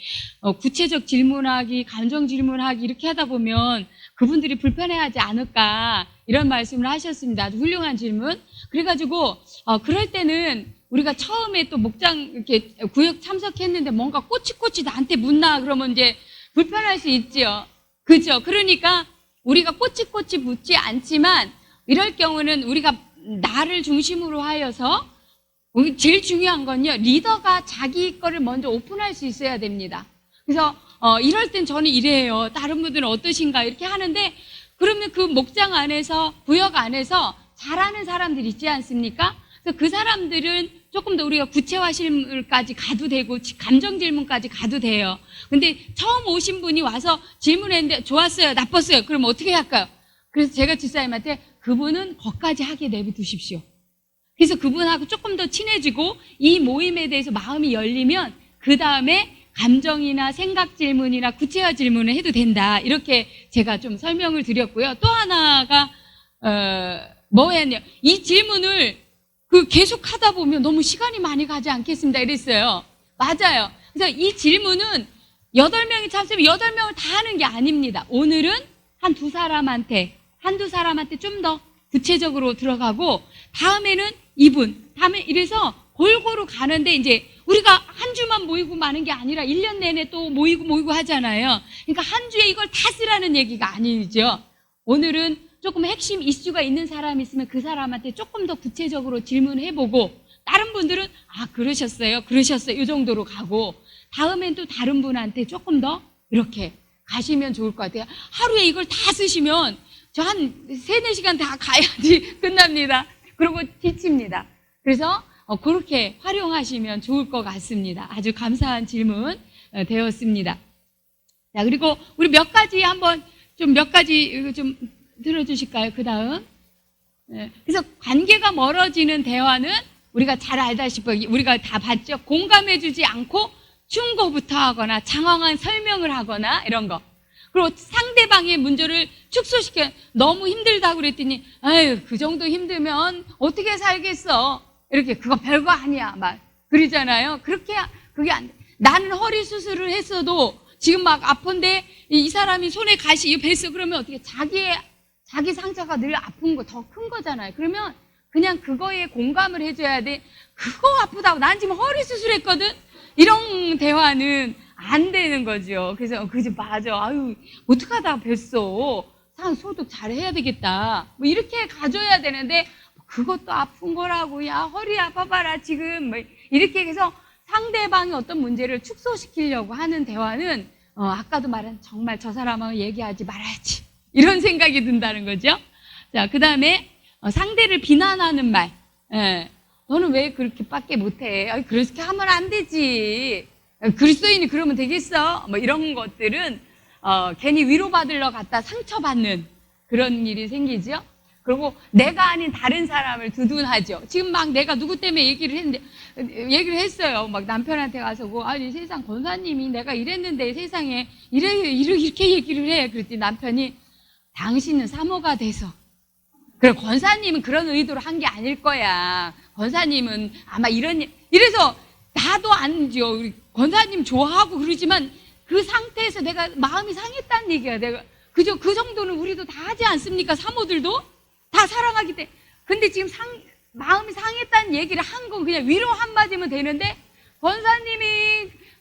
구체적 질문하기, 감정 질문하기 이렇게 하다 보면 그분들이 불편해하지 않을까, 이런 말씀을 하셨습니다. 아주 훌륭한 질문. 그래가지고, 그럴 때는 우리가 처음에 또 목장 이렇게 구역 참석했는데 뭔가 꼬치꼬치 나한테 묻나 그러면 이제 불편할 수 있지요. 그죠? 그러니까 우리가 꼬치꼬치 묻지 않지만 이럴 경우는 우리가 나를 중심으로 하여서 제일 중요한 건요, 리더가 자기 거를 먼저 오픈할 수 있어야 됩니다. 그래서 이럴 땐 저는 이래요. 다른 분들은 어떠신가 이렇게 하는데, 그러면 그 목장 안에서, 구역 안에서 잘하는 사람들 있지 않습니까? 그래서 그 사람들은 조금 더 우리가 구체화 실물까지 가도 되고 감정 질문까지 가도 돼요. 근데 처음 오신 분이 와서 질문했는데 좋았어요, 나빴어요, 그럼 어떻게 할까요? 그래서 제가 집사님한테 그분은 거기까지 하게 내버두십시오. 그래서 그분하고 조금 더 친해지고 이 모임에 대해서 마음이 열리면 그 다음에 감정이나 생각 질문이나 구체화 질문을 해도 된다. 이렇게 제가 좀 설명을 드렸고요. 또 하나가 뭐였냐, 이 질문을 계속 하다 보면 너무 시간이 많이 가지 않겠습니다. 이랬어요. 맞아요. 그래서 이 질문은 8명이 참석하면 8명을 다 하는 게 아닙니다. 오늘은 한두 사람한테 좀 더 구체적으로 들어가고, 다음에는 이분, 다음에 이래서 골고루 가는데, 이제 우리가 한 주만 모이고 마는 게 아니라 1년 내내 또 모이고 하잖아요. 그러니까 한 주에 이걸 다 쓰라는 얘기가 아니죠. 오늘은 조금 핵심 이슈가 있는 사람이 있으면 그 사람한테 조금 더 구체적으로 질문해보고, 다른 분들은 그러셨어요 이 정도로 가고, 다음엔 또 다른 분한테 조금 더 이렇게 가시면 좋을 것 같아요. 하루에 이걸 다 쓰시면 저 한 3-4시간 다 가야지 끝납니다. 그리고 지칩니다. 그래서 그렇게 활용하시면 좋을 것 같습니다. 아주 감사한 질문 되었습니다. 자, 그리고 우리 몇 가지 좀 들어주실까요? 그 다음. 그래서 관계가 멀어지는 대화는 우리가 잘 알다시피 우리가 다 봤죠. 공감해주지 않고 충고부터 하거나 장황한 설명을 하거나 이런 거. 그리고 상대방의 문제를 축소시켜, 너무 힘들다고 그랬더니 아유, 그 정도 힘들면 어떻게 살겠어, 이렇게, 그거 별거 아니야 막 그러잖아요. 그게 안 돼. 나는 허리 수술을 했어도 지금 막 아픈데 이 사람이 손에 가시 뱄어, 그러면 어떻게, 자기 상처가 늘 아픈 거 더 큰 거잖아요. 그러면 그냥 그거에 공감을 해줘야 돼. 그거 아프다고, 난 지금 허리 수술했거든, 이런 대화는 안 되는 거죠. 그래서 그지, 맞아, 아유 어떡하다 뵀어, 소독 잘 해야 되겠다, 뭐 이렇게 가져야 되는데, 그것도 아픈 거라고, 야 허리 아파봐라 지금, 뭐 이렇게 해서 상대방이 어떤 문제를 축소시키려고 하는 대화는 아까도 말한 정말 저 사람하고 얘기하지 말아야지, 이런 생각이 든다는 거죠. 자, 그 다음에 상대를 비난하는 말. 너는 왜 그렇게밖에 못해? 그렇게 하면 안 되지. 그리스도인이 그러면 되겠어? 뭐 이런 것들은 괜히 위로받으러 갔다 상처받는 그런 일이 생기죠. 그리고 내가 아닌 다른 사람을 두둔하죠. 지금 막 내가 누구 때문에 얘기를 했어요. 막 남편한테 가서 아니 세상 권사님이 내가 이랬는데 세상에 이렇게 얘기를 해. 그랬더니 남편이 당신은 사모가 돼서, 그래 권사님은 그런 의도로 한 게 아닐 거야. 권사님은 아마 이래서 나도 아니죠. 우리 권사님 좋아하고 그러지만 그 상태에서 내가 마음이 상했다는 얘기야. 내가 그죠? 그 정도는 우리도 다 하지 않습니까? 사모들도 다 사랑하기 때문에. 근데 지금 마음이 상했다는 얘기를 한 건 그냥 위로 한마디면 되는데,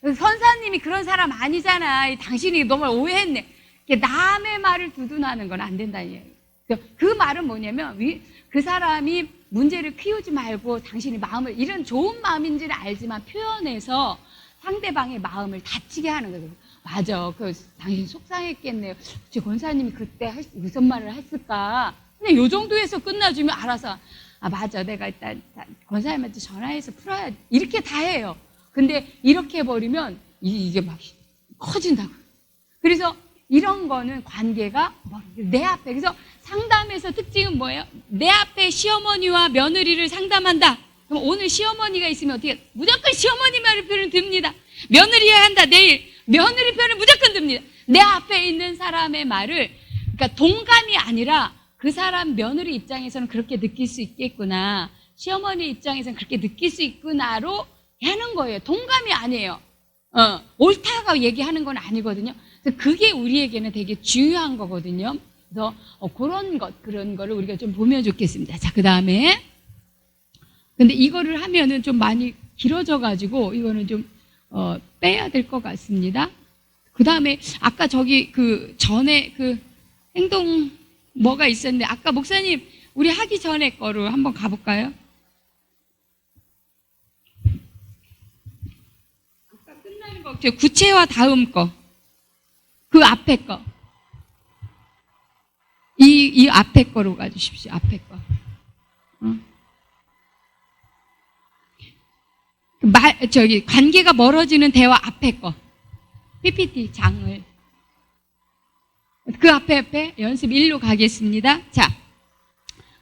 선사님이 그런 사람 아니잖아, 당신이 너무 오해했네, 남의 말을 두둔하는 건 안 된다는 얘기예요. 그 말은 뭐냐면, 그 사람이 문제를 키우지 말고 당신의 마음을, 이런 좋은 마음인지는 알지만 표현해서 상대방의 마음을 다치게 하는 거예요. 맞아. 당신 속상했겠네요. 혹시 권사님이 그때 무슨 말을 했을까? 그냥 요 정도에서 끝나주면 알아서, 맞아. 내가 일단 권사님한테 전화해서 풀어야 이렇게 다 해요. 근데 이렇게 해버리면 이게 막 커진다고. 그래서 이런 거는 관계가 내 앞에. 그래서 상담에서 특징은 뭐예요? 내 앞에 시어머니와 며느리를 상담한다. 그럼 오늘 시어머니가 있으면 어떻게? 무조건 시어머니 말을 표현 듭니다. 며느리야 한다. 내일 며느리 편을 무조건 듭니다. 내 앞에 있는 사람의 말을, 그러니까 동감이 아니라 그 사람 며느리 입장에서는 그렇게 느낄 수 있겠구나, 시어머니 입장에서는 그렇게 느낄 수 있구나로 하는 거예요. 동감이 아니에요. 옳다가 얘기하는 건 아니거든요. 그래서 그게 우리에게는 되게 중요한 거거든요. 그래서 그런 거를 우리가 좀 보면 좋겠습니다. 자, 그 다음에 근데 이거를 하면은 좀 많이 길어져가지고 이거는 좀 빼야 될 것 같습니다. 그 다음에 아까 저기 전에 행동 뭐가 있었는데, 아까 목사님 우리 하기 전에 거로 한번 가볼까요? 아까 끝나는 거 구체화 다음 거, 그 앞에 거, 이 앞에 거로 가주십시오. 앞에 거. 관계가 멀어지는 대화 앞에 거. PPT 장을. 그 앞에 연습 1로 가겠습니다. 자,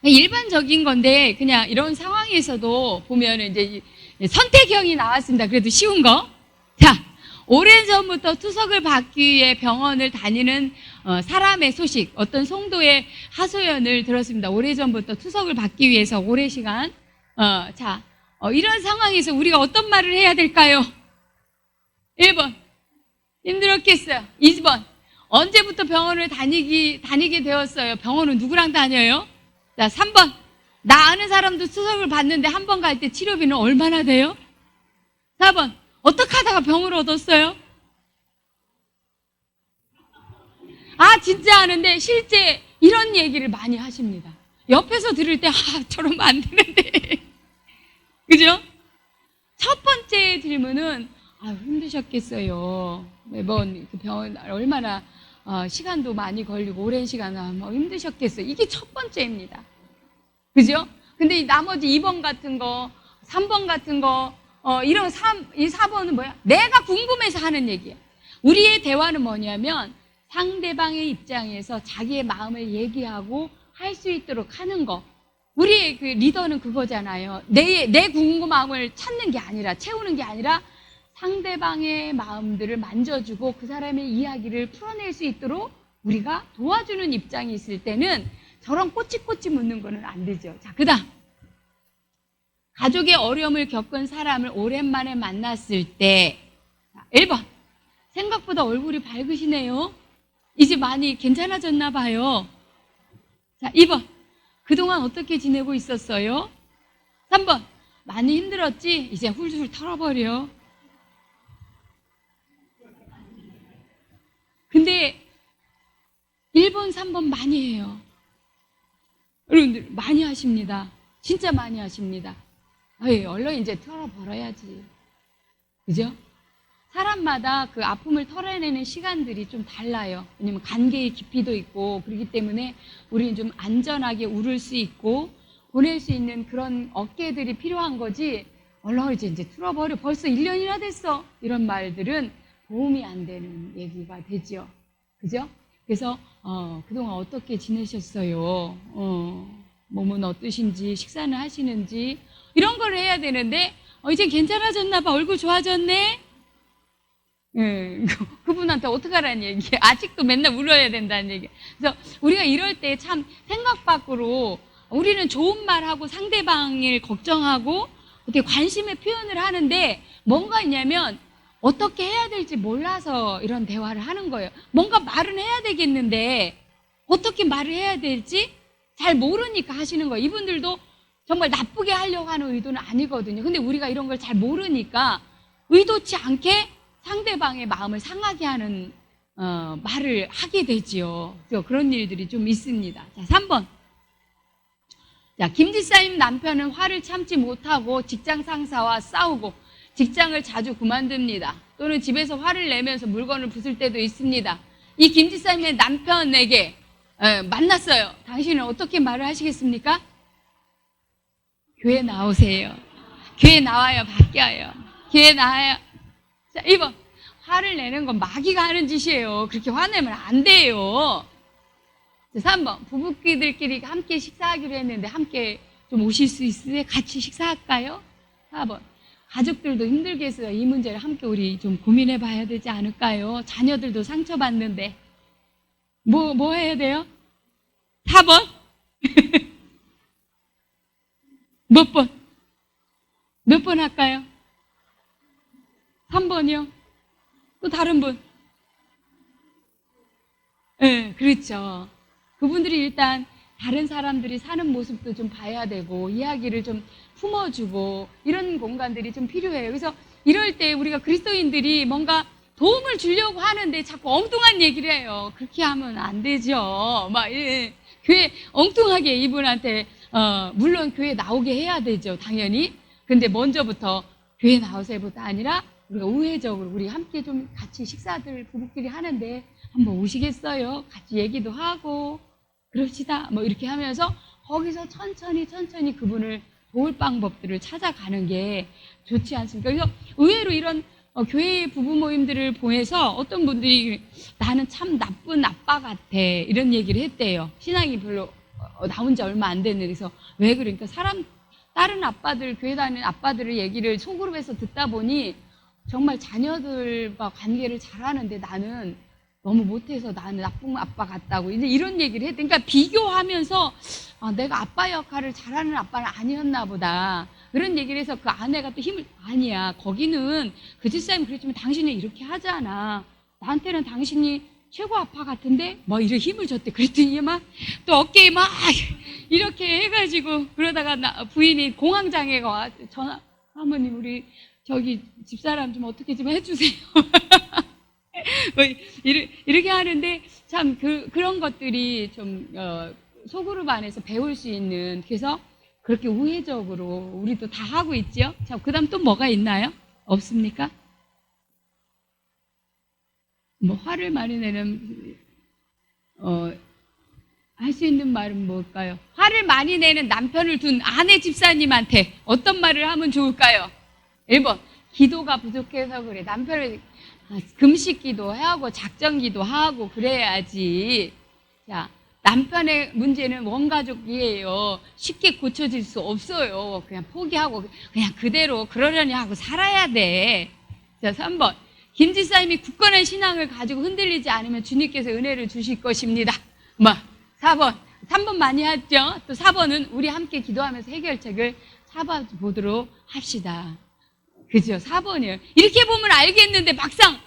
일반적인 건데, 그냥 이런 상황에서도 보면 이제 선택형이 나왔습니다. 그래도 쉬운 거. 자, 오래전부터 투석을 받기 위해 병원을 다니는 사람의 소식, 어떤 성도의 하소연을 들었습니다. 오래전부터 투석을 받기 위해서 오랜 시간. 이런 상황에서 우리가 어떤 말을 해야 될까요? 1번, 힘들었겠어요. 2번, 언제부터 병원을 다니게 되었어요? 병원은 누구랑 다녀요? 자, 3번, 나 아는 사람도 투석을 받는데 한 번 갈 때 치료비는 얼마나 돼요? 4번, 어떻게 하다가 병을 얻었어요? 진짜 아는데 실제 이런 얘기를 많이 하십니다. 옆에서 들을 때 저러면 안 되는데. 그죠? 첫 번째 질문은 힘드셨겠어요. 매번 병원 얼마나 시간도 많이 걸리고 오랜 시간 힘드셨겠어요. 이게 첫 번째입니다. 그죠? 근데 나머지 2번 같은 거, 3번 같은 거, 이 4번은 뭐야? 내가 궁금해서 하는 얘기야. 우리의 대화는 뭐냐면 상대방의 입장에서 자기의 마음을 얘기하고 할 수 있도록 하는 거. 우리의 리더는 그거잖아요. 내 궁금함을 찾는 게 아니라, 채우는 게 아니라 상대방의 마음들을 만져주고 그 사람의 이야기를 풀어낼 수 있도록 우리가 도와주는 입장이 있을 때는 저런 꼬치꼬치 묻는 거는 안 되죠. 자, 그 다음. 가족의 어려움을 겪은 사람을 오랜만에 만났을 때. 1번. 생각보다 얼굴이 밝으시네요. 이제 많이 괜찮아졌나 봐요. 자, 2번. 그동안 어떻게 지내고 있었어요? 3번. 많이 힘들었지? 이제 훌훌 털어버려. 근데 1번, 3번 많이 해요. 여러분들 많이 하십니다. 진짜 많이 하십니다. 얼른 이제 털어버려야지. 그죠? 사람마다 그 아픔을 털어내는 시간들이 좀 달라요. 왜냐면 관계의 깊이도 있고 그렇기 때문에 우리는 좀 안전하게 울을 수 있고 보낼 수 있는 그런 어깨들이 필요한 거지, 얼른 이제 털어버려. 벌써 1년이나 됐어. 이런 말들은 도움이 안 되는 얘기가 되죠. 그죠? 그래서 그동안 어떻게 지내셨어요? 몸은 어떠신지, 식사는 하시는지, 이런 걸 해야 되는데 이제 괜찮아졌나 봐. 얼굴 좋아졌네? 그분한테 어떡하라는 얘기예요? 아직도 맨날 울어야 된다는 얘기예요. 그래서 우리가 이럴 때 참 생각 밖으로 우리는 좋은 말하고 상대방을 걱정하고 어떻게 관심의 표현을 하는데, 뭔가 있냐면 어떻게 해야 될지 몰라서 이런 대화를 하는 거예요. 뭔가 말은 해야 되겠는데 어떻게 말을 해야 될지 잘 모르니까 하시는 거예요. 이분들도 정말 나쁘게 하려고 하는 의도는 아니거든요. 근데 우리가 이런 걸 잘 모르니까 의도치 않게 상대방의 마음을 상하게 하는 말을 하게 되지요. 그런 일들이 좀 있습니다. 자, 3번. 자, 김 지사님 남편은 화를 참지 못하고 직장 상사와 싸우고 직장을 자주 그만둡니다. 또는 집에서 화를 내면서 물건을 부술 때도 있습니다. 이 김지사님의 남편에게 만났어요. 당신은 어떻게 말을 하시겠습니까? 교회 나오세요. 교회 나와요. 바뀌어요. 교회 나와요. 자, 1번. 화를 내는 건 마귀가 하는 짓이에요. 그렇게 화내면 안 돼요. 자, 3번. 부부끼들끼리 함께 식사하기로 했는데 함께 좀 오실 수 있으세요? 같이 식사할까요? 4번. 가족들도 힘들겠어요. 이 문제를 함께 우리 좀 고민해 봐야 되지 않을까요? 자녀들도 상처받는데. 뭐 해야 돼요? 4번? 몇 번? 몇 번 할까요? 3번이요? 또 다른 분? 네, 그렇죠. 그분들이 일단 다른 사람들이 사는 모습도 좀 봐야 되고 이야기를 좀 품어주고 이런 공간들이 좀 필요해요. 그래서 이럴 때 우리가 그리스도인들이 뭔가 도움을 주려고 하는데 자꾸 엉뚱한 얘기를 해요. 그렇게 하면 안 되죠. 교회 엉뚱하게 이분한테 물론 교회 나오게 해야 되죠. 당연히. 근데 먼저부터 교회 나오세요부터 아니라 우리가 우회적으로 우리 함께 좀 같이 식사들 부부끼리 하는데 한번 오시겠어요? 같이 얘기도 하고 그럽시다. 이렇게 하면서 거기서 천천히 그분을 도울 방법들을 찾아가는 게 좋지 않습니까? 그래서 의외로 이런 교회 부부 모임들을 보내서 어떤 분들이 나는 참 나쁜 아빠 같아 이런 얘기를 했대요. 신앙이 별로 나온 지 얼마 안 됐는데 그래서 왜 그러니까 다른 아빠들 교회 다니는 아빠들의 얘기를 소그룹에서 듣다 보니 정말 자녀들과 관계를 잘하는데 나는 너무 못해서 나는 나쁜 아빠 같다고 이제 이런 얘기를 했대. 그러니까 비교하면서 내가 아빠 역할을 잘하는 아빠는 아니었나 보다 그런 얘기를 해서 그 아내가 또 힘을 아니야 거기는 그 집사님 그랬지만 당신은 이렇게 하잖아 나한테는 당신이 최고 아빠 같은데 이런 힘을 줬대. 그랬더니 막 또 어깨에 막 이렇게 해가지고 그러다가 부인이 공황장애가 와 전화 사모님 우리 저기 집사람 좀 어떻게 좀 해주세요. 이렇게 하는데 참 그런 것들이 좀 소그룹 안에서 배울 수 있는 그래서 그렇게 우회적으로 우리도 다 하고 있죠. 자, 그다음 또 뭐가 있나요? 없습니까? 화를 많이 내는 할 수 있는 말은 뭘까요? 화를 많이 내는 남편을 둔 아내 집사님한테 어떤 말을 하면 좋을까요? 1번 기도가 부족해서 그래. 남편을 금식 기도하고 작정 기도하고 그래야지. 자, 남편의 문제는 원가족이에요. 쉽게 고쳐질 수 없어요. 그냥 포기하고 그냥 그대로 그러려니 하고 살아야 돼. 자, 3번 김 지사님이 굳건한 신앙을 가지고 흔들리지 않으면 주님께서 은혜를 주실 것입니다. 4번 3번 많이 하죠. 또 4번은 우리 함께 기도하면서 해결책을 찾아보도록 합시다. 그죠? 4번이에요. 이렇게 보면 알겠는데 막상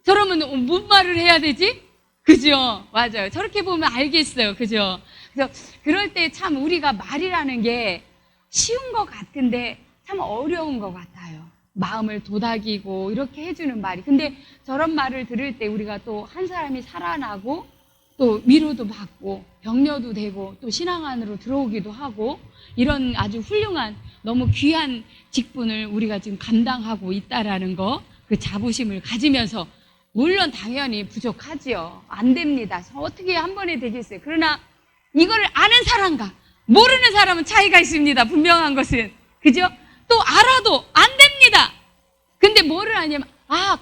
저러면 뭔 말을 해야 되지? 그죠? 맞아요. 저렇게 보면 알겠어요. 그죠? 그래서 그럴 때 참 우리가 말이라는 게 쉬운 것 같은데 참 어려운 것 같아요. 마음을 도닥이고 이렇게 해주는 말이. 근데 저런 말을 들을 때 우리가 또 한 사람이 살아나고 또 위로도 받고 격려도 되고 또 신앙 안으로 들어오기도 하고 이런 아주 훌륭한 너무 귀한 직분을 우리가 지금 감당하고 있다라는 거 그 자부심을 가지면서 물론 당연히 부족하지요. 안 됩니다. 어떻게 한 번에 되겠어요. 그러나 이거를 아는 사람과 모르는 사람은 차이가 있습니다. 분명한 것은. 그죠? 또 알아도 안 됩니다. 근데 뭐를 아냐면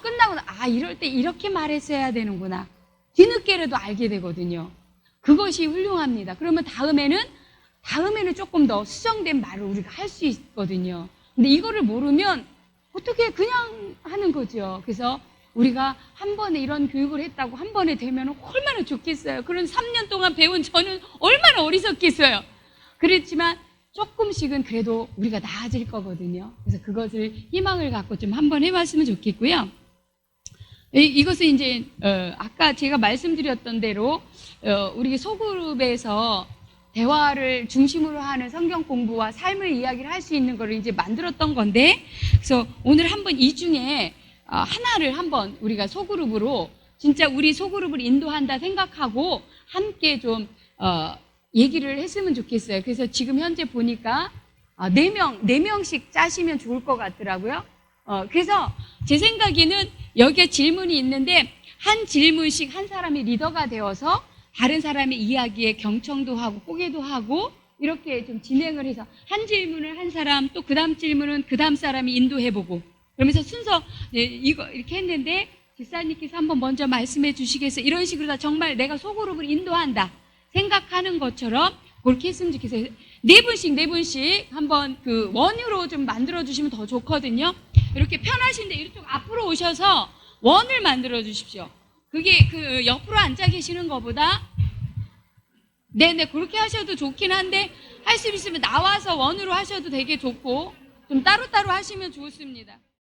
끝나고 이럴 때 이렇게 말했어야 되는구나. 뒤늦게라도 알게 되거든요. 그것이 훌륭합니다. 그러면 다음에는 조금 더 수정된 말을 우리가 할 수 있거든요. 근데 이거를 모르면 어떻게 그냥 하는 거죠. 그래서 우리가 한 번에 이런 교육을 했다고 한 번에 되면 얼마나 좋겠어요. 그런 3년 동안 배운 저는 얼마나 어리석겠어요. 그렇지만 조금씩은 그래도 우리가 나아질 거거든요. 그래서 그것을 희망을 갖고 좀 한번 해봤으면 좋겠고요. 이것은 이제 아까 제가 말씀드렸던 대로 우리 소그룹에서 대화를 중심으로 하는 성경 공부와 삶의 이야기를 할 수 있는 거를 이제 만들었던 건데, 그래서 오늘 한번 이 중에 하나를 한번 우리가 소그룹으로 진짜 우리 소그룹을 인도한다 생각하고 함께 좀 얘기를 했으면 좋겠어요. 그래서 지금 현재 보니까 4명씩 짜시면 좋을 것 같더라고요. 그래서 제 생각에는 여기에 질문이 있는데 한 질문씩 한 사람이 리더가 되어서 다른 사람의 이야기에 경청도 하고 포기도 하고 이렇게 좀 진행을 해서 한 질문을 한 사람 또 그 다음 질문은 그 다음 사람이 인도해보고 그러면서 순서 이거 이렇게 했는데 집사님께서 한번 먼저 말씀해 주시겠어요? 이런 식으로 다 정말 내가 소그룹을 인도한다 생각하는 것처럼 그렇게 했으면 좋겠어요. 네 분씩 한번 그 원으로 좀 만들어 주시면 더 좋거든요. 이렇게 편하신데 이쪽 앞으로 오셔서 원을 만들어 주십시오. 그게 그 옆으로 앉아 계시는 것보다 네네 그렇게 하셔도 좋긴 한데 할 수 있으면 나와서 원으로 하셔도 되게 좋고 좀 따로따로 하시면 좋습니다.